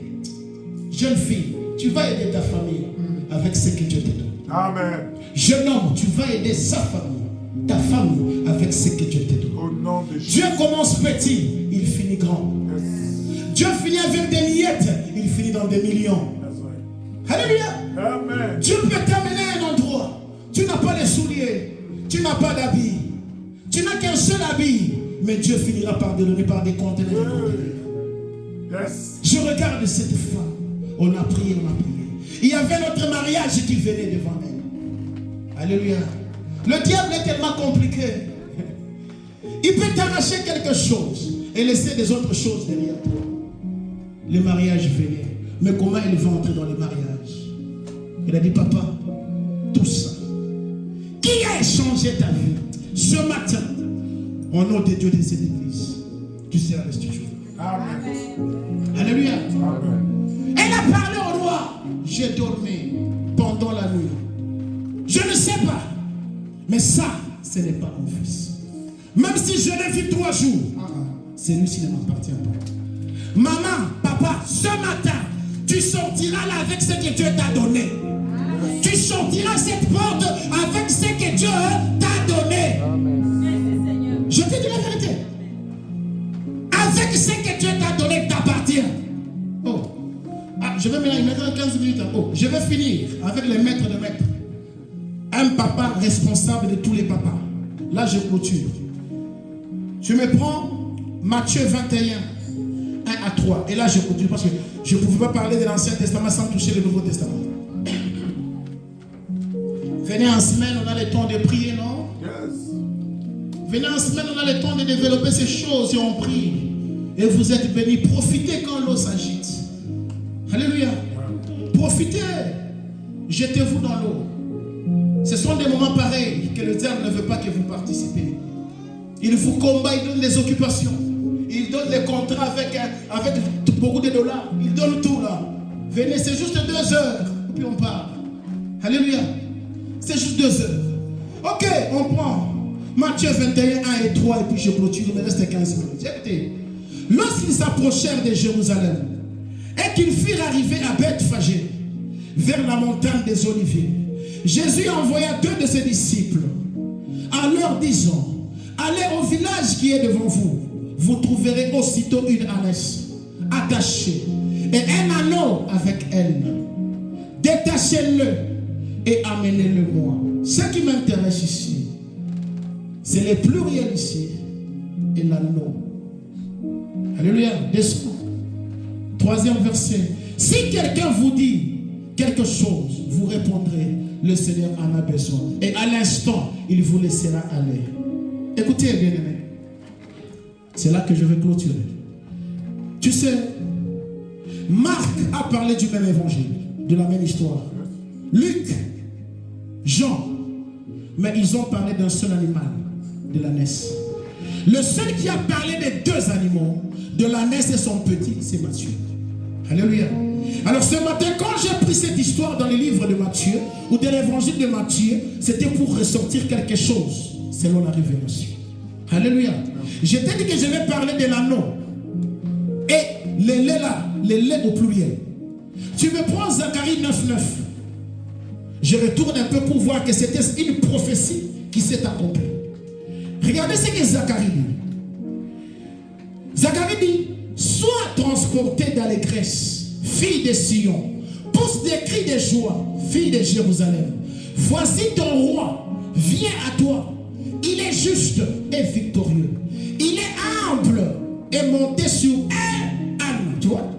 Jeune fille, tu vas aider ta famille avec ce que Dieu te donne. Amen. Jeune homme, tu vas aider sa famille, ta famille, avec ce que Dieu te donne. Au nom de Jésus. Dieu commence petit, il finit grand. Yes. Dieu finit avec des miettes, il finit dans des millions. That's right. Alléluia. Amen. Dieu peut t'amener à un endroit. Tu n'as pas les souliers, tu n'as pas d'habits, tu n'as qu'un seul habit, mais Dieu finira par te donner par des conteneurs. Yes. Je regarde cette femme. On a prié, on a prié. Il y avait notre mariage qui venait devant elle. Alléluia. Le diable est tellement compliqué. Il peut t'arracher quelque chose et laisser des autres choses derrière toi. Le mariage venait. Mais comment elle va entrer dans le mariage? Elle a dit, papa, tout ça, qui a changé ta vie ce matin, au nom de Dieu de cette église, tu seras restitué. Amen. Alléluia. Amen. Elle a parlé au roi. J'ai dormi pendant la nuit. Je ne sais pas. Mais ça, ce n'est pas mon fils. Même si je l'ai vu 3 jours, celui-ci ne m'appartient pas. Maman, papa, ce matin, tu sortiras là avec ce que Dieu t'a donné. Tu sortiras cette porte avec ce que Dieu t'a donné. Je te dis la vérité. Avec ce que Dieu t'a donné t'appartient. Oh. Ah, je vais mettre 15 minutes. Oh, je vais finir avec les maîtres de maîtres. Un papa responsable de tous les papas. Là, je clôture. Je me prends Matthieu 21, 1 à 3. Et là, je continue parce que je ne pouvais pas parler de l'Ancien Testament sans toucher le Nouveau Testament. Venez en semaine, on a le temps de prier, non? Yes. Venez en semaine, on a le temps de développer ces choses et on prie. Et vous êtes bénis. Profitez quand l'eau s'agite. Alléluia. Profitez. Jetez-vous dans l'eau. Ce sont des moments pareils que le diable ne veut pas que vous participez. Il vous combat, il donne les occupations. Il donne les contrats avec beaucoup de dollars. Il donne tout là. Venez, c'est juste 2 heures. Et puis on part. Alléluia. C'est juste 2 heures. Ok, on prend Matthieu 21, 1 et 3 et puis je clôture. Il me reste 15 minutes. Écoutez. Lorsqu'ils s'approchèrent de Jérusalem et qu'ils firent arriver à Bethphagée, vers la montagne des Oliviers, Jésus envoya 2 de ses disciples en leur disant, allez au village qui est devant vous, vous trouverez aussitôt une ânesse attachée et un anneau avec elle. Détachez-le et amenez-le moi. Ce qui m'intéresse ici, C'est le pluriel ici et l'anneau. Alléluia. Descends. 3e verset. Si quelqu'un vous dit quelque chose, vous répondrez, le Seigneur en a besoin. Et à l'instant, il vous laissera aller. Écoutez, bien-aimés. C'est là que je vais clôturer. Tu sais, Marc a parlé du même évangile, de la même histoire. Luc, Jean, mais ils ont parlé d'un seul animal, de l'ânesse. Le seul qui a parlé des 2 animaux, de l'ânesse et son petit, c'est Matthieu. Alléluia. Alors ce matin, quand j'ai pris cette histoire dans le livre de Matthieu, ou de l'évangile de Matthieu, c'était pour ressortir quelque chose, selon la révélation. Alléluia. Je t'ai dit que je vais parler de l'anneau. Et les laits là, les laits au pluriel. Tu me prends Zacharie 9:9. Je retourne un peu pour voir que c'était une prophétie qui s'est accomplie. Regardez ce que Zacharie dit. Zacharie dit, sois transporté d'allégresse, fille de Sion, pousse des cris de joie, fille de Jérusalem. Voici ton roi, viens à toi. Il est juste et victorieux. Il est humble et monté sur un âne. Tu vois?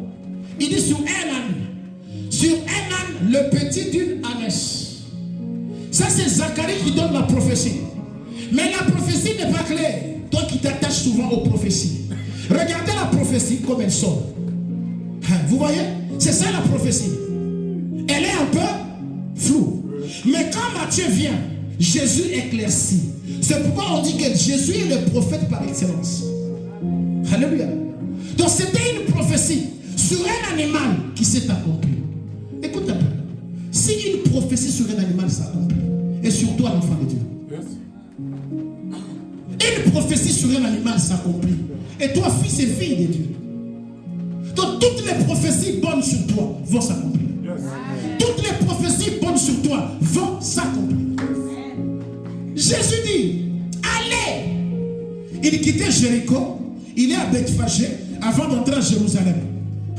Il dit sur un âne. Sur un âne, le petit d'une ânesse. Ça, c'est Zacharie qui donne la prophétie. Mais la prophétie n'est pas claire. Toi qui t'attaches souvent aux prophéties. Regardez la prophétie comme elle sort. Vous voyez? C'est ça la prophétie. Elle est un peu floue. Mais quand Matthieu vient, Jésus éclaircit. C'est pourquoi on dit que Jésus est le prophète par excellence. Alléluia. Donc c'était une prophétie sur un animal qui s'est accompli. Écoute un peu. Si une prophétie sur un animal s'accomplit, et sur toi l'enfant de Dieu. Une prophétie sur un animal s'accomplit. Et toi, fils et fille de Dieu. Donc toutes les prophéties bonnes sur toi vont s'accomplir. Toutes les prophéties bonnes sur toi vont s'accomplir. Jésus dit, allez. Il quittait Jéricho, il est à Bethphagée avant d'entrer à Jérusalem.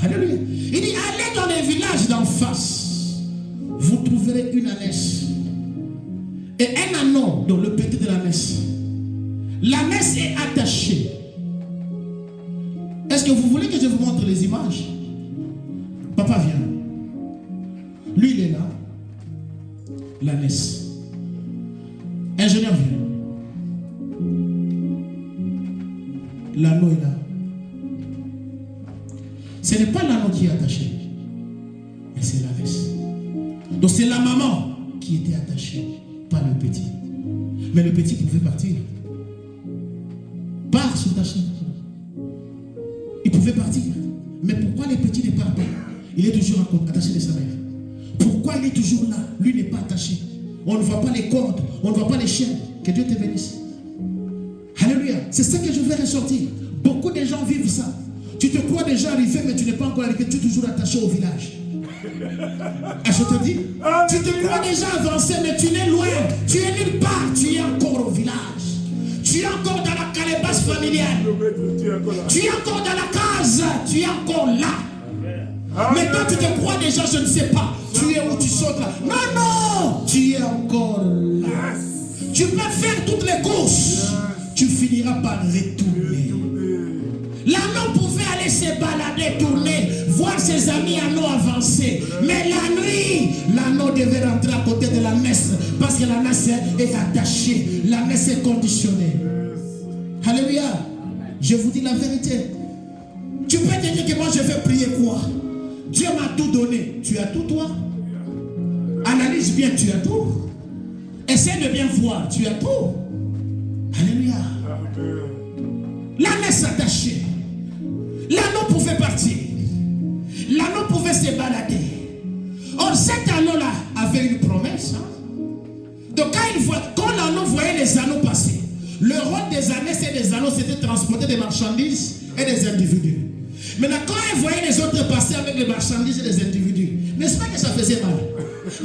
Alléluia. Il dit, allez dans les villages d'en face. Vous trouverez une ânesse et un anneau, dans le petit de l'ânesse. L'ânesse est attachée. Est-ce que vous voulez que je vous montre les images? Papa vient. Lui, il est là. L'ânesse. Ingénieur vient. L'anneau est là. Ce n'est pas l'anneau qui est attaché, mais c'est l'ânesse. Donc c'est la maman qui était attachée, pas le petit. Mais le petit pouvait partir. Part sur ta chaîne. Il pouvait partir. Mais pourquoi le petit ne part pas? Il est toujours attaché de sa mère. Pourquoi il est toujours là? Lui n'est pas attaché. On ne voit pas les cordes, on ne voit pas les chaînes. Que Dieu te bénisse. Alléluia. C'est ça que je vais ressortir. Beaucoup de gens vivent ça. Tu te crois déjà arrivé, mais tu n'es pas encore arrivé. Tu es toujours attaché au village. Ah, je te dis, tu te crois déjà avancé, mais tu n'es loin. Tu es nulle part. Tu es encore au village. Tu es encore dans la calebasse familiale. Tu es encore dans la case. Tu es encore là. Mais toi, tu te crois déjà, je ne sais pas. Tu es où tu sautes là. Non, non. Tu es encore là. Tu peux faire toutes les courses. Tu finiras par retourner. L'anneau pouvait aller se balader, tourner, voir ses amis anneaux avancer. Mais la nuit, l'anneau devait rentrer à côté de l'ânesse parce que l'ânesse est attachée. L'ânesse est conditionnée. Alléluia. Je vous dis la vérité. Tu peux te dire que moi je vais prier quoi? Dieu m'a tout donné. Tu as tout toi? Analyse bien, tu as tout. Essaie de bien voir, tu as tout. Alléluia. L'ânesse attachée. L'anneau pouvait partir. L'anneau pouvait se balader. Or, cet anneau-là avait une promesse. Donc, quand l'anneau voyait les anneaux passer, le rôle des ânesses et des anneaux, c'était de transporter des marchandises et des individus. Maintenant, quand elle voyait les autres passer avec les marchandises et les individus, n'est-ce pas que ça faisait mal?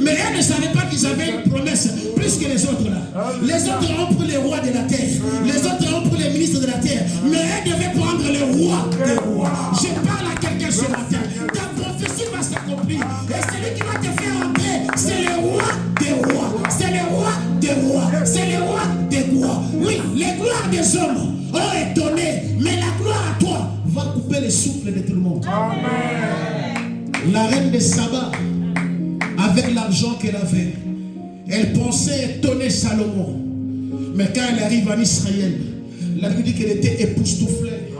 Mais elle ne savait pas qu'ils avaient une promesse plus que les autres là. Les autres ont pris les rois de la terre. Les autres ont pris les ministres de la terre. Mais elle devait prendre le roi des rois. Je parle à quelqu'un ce matin. Ta prophétie va s'accomplir. Et celui qui va te faire entrer, c'est le roi des rois. C'est le roi des rois. C'est le roi des rois. Oui, des hommes ont étonné, mais la gloire à toi va couper le souffle de tout le monde. Amen. La reine de Saba, avec l'argent qu'elle avait, elle pensait étonner Salomon. Mais quand elle arrive en Israël, la Bible dit qu'elle était époustouflée,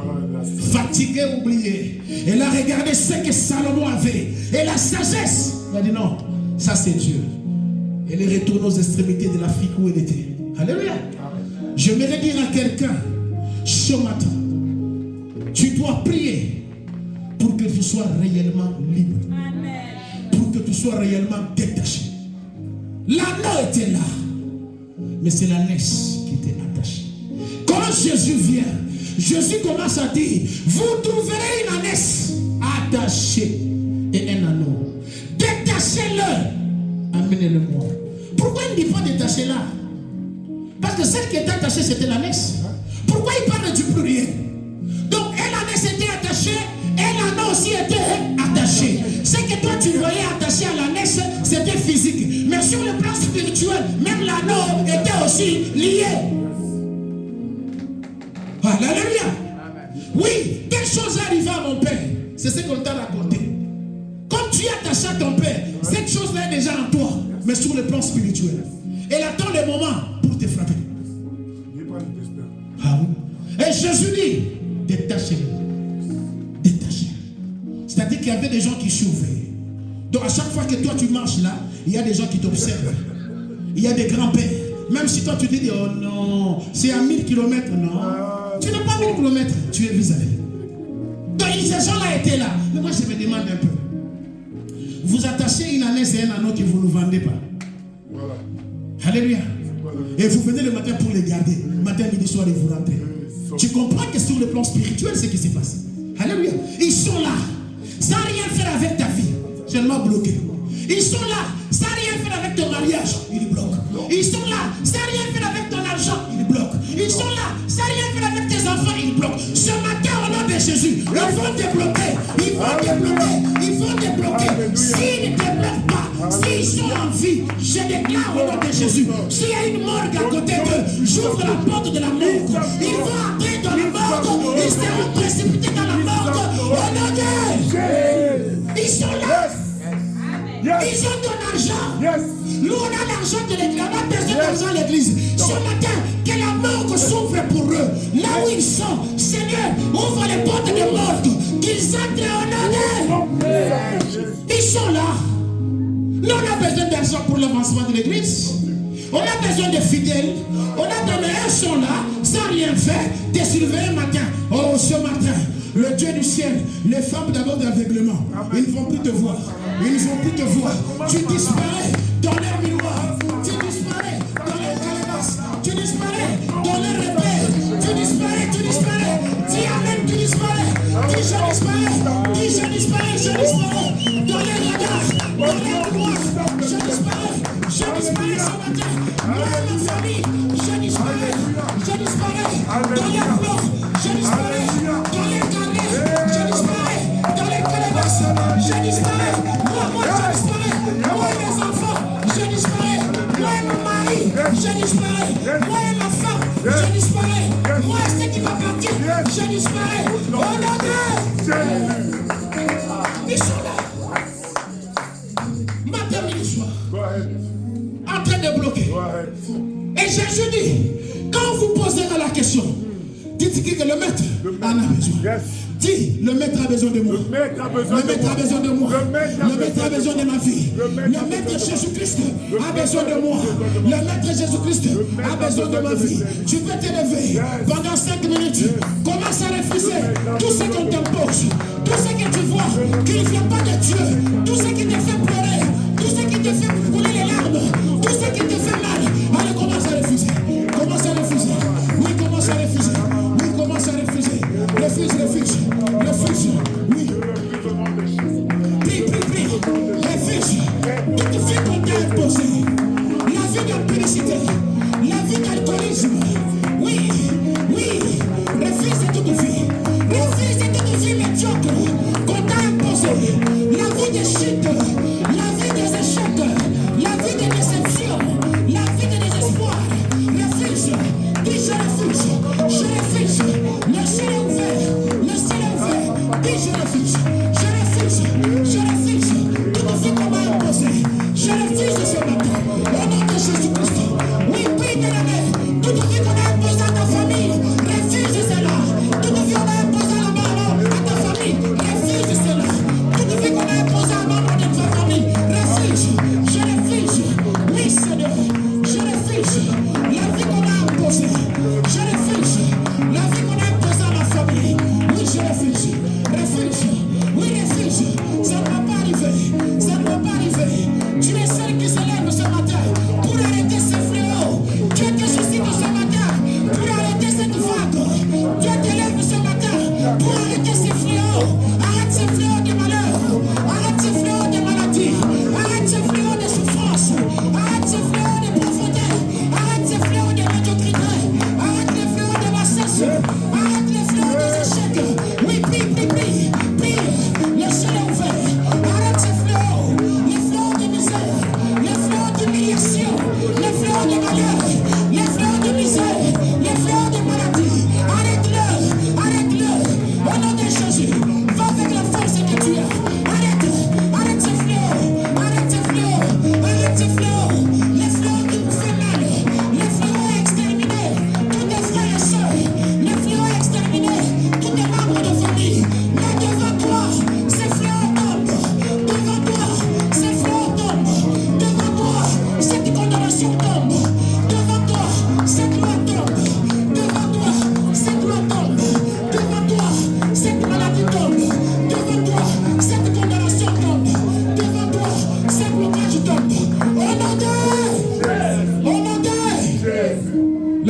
fatiguée, oubliée. Elle a regardé ce que Salomon avait et la sagesse. Elle a dit non, ça c'est Dieu. Elle est retournée aux extrémités de l'Afrique où elle était. Alléluia. J'aimerais dire à quelqu'un ce matin, tu dois prier pour que tu sois réellement libre. Pour que tu sois réellement détaché. L'anneau était là, mais c'est la laisse qui était attachée. Quand Jésus vient, Jésus commence à dire, vous trouverez une ânesse attachée et un anneau. Détachez-le, amenez-le-moi. Pourquoi il ne dit pas détachez-la? Parce que celle qui était attachée, c'était l'ânesse. Pourquoi il parle du pluriel? Donc, l'ânesse était attachée et l'anneau aussi était attaché. Ce que toi tu voyais attaché à l'ânesse, c'était physique. Mais sur le plan spirituel, même l'anneau était aussi lié. Alléluia. Oui, quelque chose arriva à mon père. C'est ce qu'on t'a raconté. Comme tu es attaché à ton père, cette chose-là est déjà en toi, mais sur le plan spirituel. Elle attend le moment pour te frapper. Ah oui. Et Jésus dit, détachez-le. Détachez-le. C'est-à-dire qu'il y avait des gens qui surveillent. Donc à chaque fois que toi tu marches là, il y a des gens qui t'observent. Il y a des grands-pères. Même si toi tu te dis, oh non, c'est à 1000 km, non. Tu n'as pas 1000 km, tu es vis-à-vis. Donc ces gens-là étaient là. Mais moi je me demande un peu. Vous attachez une ânesse et un anneau que vous ne vendez pas. Voilà. Alléluia. Et vous venez le matin pour les garder. Matin, midi, soir et vous rentrez. Tu comprends que sur le plan spirituel, c'est ce qui se passe. Alléluia. Ils sont là, sans rien faire avec ta vie. Seulement bloqués. Ils sont là, sans rien faire avec ton mariage. Ils bloquent. Ils sont là, sans rien faire avec ton argent. Ils bloquent. Ils sont là, sans rien faire avec tes enfants. Ils bloquent. Ce matin, au nom de Jésus, ils vont te bloquer. Ils vont te bloquer. Ils vont te bloquer. S'ils ne te bloquent pas, s'ils sont en vie, je déclare au nom de Jésus, s'il y a une morgue à côté d'eux, j'ouvre la porte de la morgue. Ils vont entrer dans la morgue. Ils seront précipités dans la morgue. Au nom de Jésus. Ils sont là. Ils ont ton argent. Nous, on a l'argent de l'église. On a besoin d'argent à l'église. Ce matin, que la morgue s'ouvre pour eux. Là où ils sont, Seigneur, ouvre les portes de morgue. Qu'ils entrent en honneur. Ils sont là. Nous, on a besoin d'argent pour l'avancement de l'église. On a besoin de fidèles. On a donné un son là, sans rien faire, de surveiller un matin. Oh, ce matin, le Dieu du ciel, les femmes d'abord d'aveuglement, ils ne vont plus te voir. Ils ne vont plus te voir. Tu disparais dans leur miroir. Tu disparais dans leur calebasse. Tu disparais dans leur repère. Tu disparais, tu disparais. Dis amen, tu disparais. Dis je disparais. Dis je disparais, je disparais. Dans les regards, dans les miroirs. Je disparais. Je disparais ce matin. Moi et ma famille, je disparais. Je disparais dans les fleurs. Je disparais dans les carnets. Je disparais dans les calebasses. Je disparais. Moi, je disparais. Moi et mes enfants, je disparais. Moi et mon mari, je disparais. Moi et ma femme, je disparais. Moi et ce qui va partir, je disparais. Au nom de Jésus. Ils sont là. Matin, midi, soir. En train de bloquer. Et Jésus dit, quand vous poserez la question, dites que le maître en a besoin. Dis, le maître a besoin de moi. Le maître a besoin de moi. Le maître a besoin de ma vie. Le maître Jésus-Christ a besoin de moi. Le maître Jésus-Christ a besoin de ma vie. Tu peux te lever pendant 5 minutes. Commence à refuser tout ce qu'on t'impose. Tout ce que tu vois qui ne vient pas de Dieu. Tout ce qui te fait pleurer. Tout ce qui te fait couler les larmes. Tout ce qui te fait mal. Allez, commence à refuser. Commence à refuser. Oui, commence à refuser. Oui, commence à refuser. Refuse, refuse. Refuse. Oui. Prie, prie, prie. Refuse. Toute vie qu'on t'a imposée. La vie d'impudicité. La vie d'alcoolisme. Oui. Oui. Refuse toute vie. Refuse toute vie médiocre qu'on t'a imposée. La vie des chutes. La vie des échecs. La vie des déceptions. La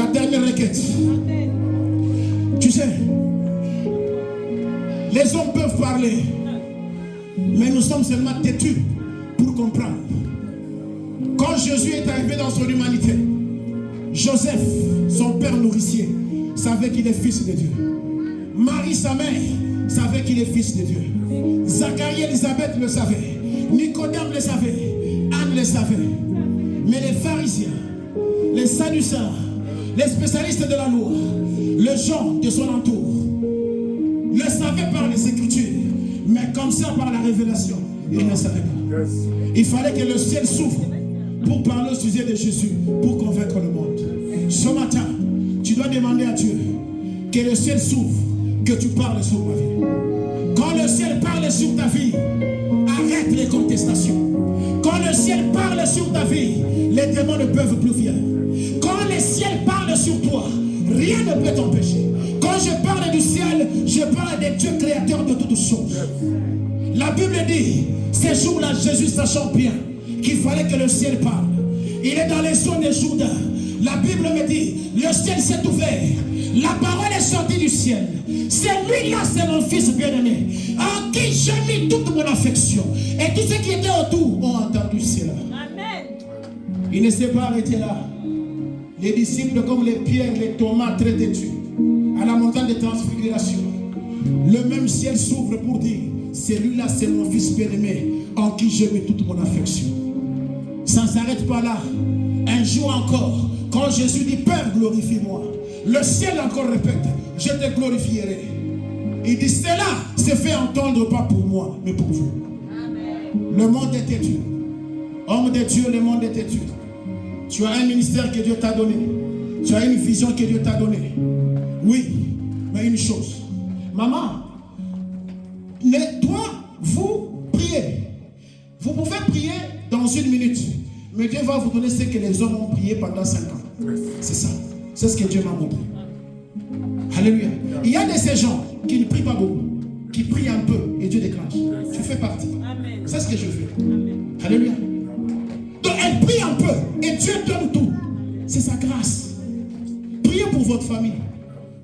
La dernière requête. Tu sais, les hommes peuvent parler, mais nous sommes seulement têtus pour comprendre. Quand Jésus est arrivé dans son humanité, Joseph, son père nourricier, savait qu'il est fils de Dieu. Marie, sa mère, savait qu'il est fils de Dieu. Zacharie et Élisabeth le savaient. Nicodème le savait. Anne le savait. Mais les pharisiens, les sadducéens, les spécialistes de la loi, les gens de son entour, le savaient par les Écritures, mais comme ça par la révélation, ils ne savaient pas. Il fallait que le ciel s'ouvre pour parler au sujet de Jésus, pour convaincre le monde. Ce matin, tu dois demander à Dieu que le ciel s'ouvre, que tu parles sur ma vie. Quand le ciel parle sur ta vie, arrête les contestations. Quand le ciel parle sur ta vie, les démons ne peuvent plus fuir. Quand le ciel parle sur toi, rien ne peut t'empêcher. Quand je parle du ciel, je parle des dieux créateurs de toutes choses. La Bible dit, ces jours-là, Jésus sachant bien qu'il fallait que le ciel parle. Il est dans les zones de Juda. La Bible me dit, le ciel s'est ouvert. La parole est sortie du ciel. Celui-là, c'est mon fils bien-aimé, en qui j'ai mis toute mon affection. Et tous ceux qui étaient autour ont entendu cela. Amen. Il ne s'est pas arrêté là. Les disciples, comme les pierres, les Thomas, très têtus, à la montagne de transfiguration, le même ciel s'ouvre pour dire, celui-là, c'est mon fils bien-aimé, en qui j'ai mis toute mon affection. Ça ne s'arrête pas là. Un jour encore, quand Jésus dit, Père, glorifie-moi, le ciel encore répète, je te glorifierai. Il dit, cela se fait entendre pas pour moi, mais pour vous. Amen. Le monde est têtu. Homme de Dieu, le monde est têtu. Tu as un ministère que Dieu t'a donné. Tu as une vision que Dieu t'a donnée. Oui, mais une chose. Maman, vous priez. Vous pouvez prier dans une minute. Mais Dieu va vous donner ce que les hommes ont prié pendant 5 ans. C'est ça. C'est ce que Dieu m'a montré. Alléluia. Il y a de ces gens qui ne prient pas beaucoup, qui prient un peu et Dieu déclenche. Tu fais partie. C'est ce que je fais. Alléluia. Donc elle prie un peu et Dieu donne tout. C'est sa grâce. Priez pour votre famille.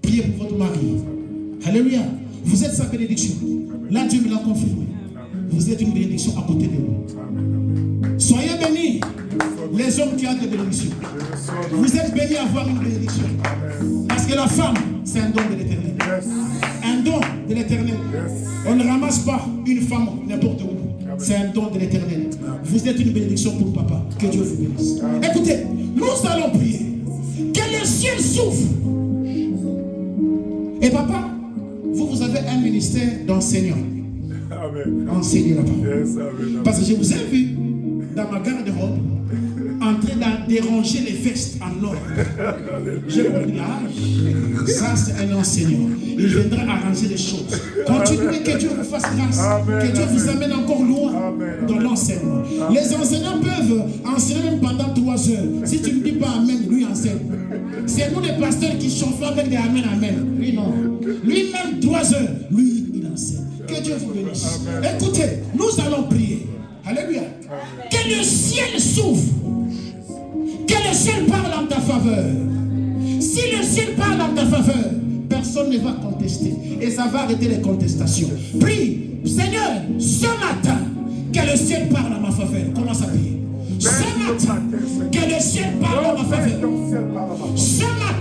Priez pour votre mari. Alléluia. Vous êtes sa bénédiction. Là, Dieu me l'a confirmé. Vous êtes une bénédiction à côté de vous. Soyez bénis, les hommes qui ont des bénédictions. Vous êtes bénis à avoir une bénédiction. Parce que la femme, c'est un don de l'éternel. Un don de l'éternel. On ne ramasse pas une femme n'importe où. C'est un don de l'éternel. Vous êtes une bénédiction pour papa. Que Dieu vous bénisse. Écoutez, nous allons prier. Que le ciel s'ouvre. Et papa, vous avez un ministère d'enseignant. Enseignez la parole. Parce que je vous ai vu dans ma garde-robe en train de déranger les vestes en or. J'ai compris, ça c'est un enseignant. Il viendra arranger les choses. Continuez, que Dieu vous fasse grâce. Que Dieu vous amène encore loin dans l'enseignement. Les enseignants peuvent enseigner même pendant 3 heures. Si tu ne dis pas Amen, lui enseigne. C'est nous les pasteurs qui chauffent avec des Amen, Amen. Lui non. Lui-même 3 heures, lui il enseigne. Que Dieu vous bénisse. Écoutez, nous allons prier. Alléluia. Que le ciel s'ouvre. Que le ciel parle en ta faveur. Si le ciel parle en ta faveur, personne ne va contester. Et ça va arrêter les contestations. Prie, Seigneur, ce matin, que le ciel parle en ma faveur. Commence à prier. Ce matin, que le ciel parle en ma faveur. Ce matin,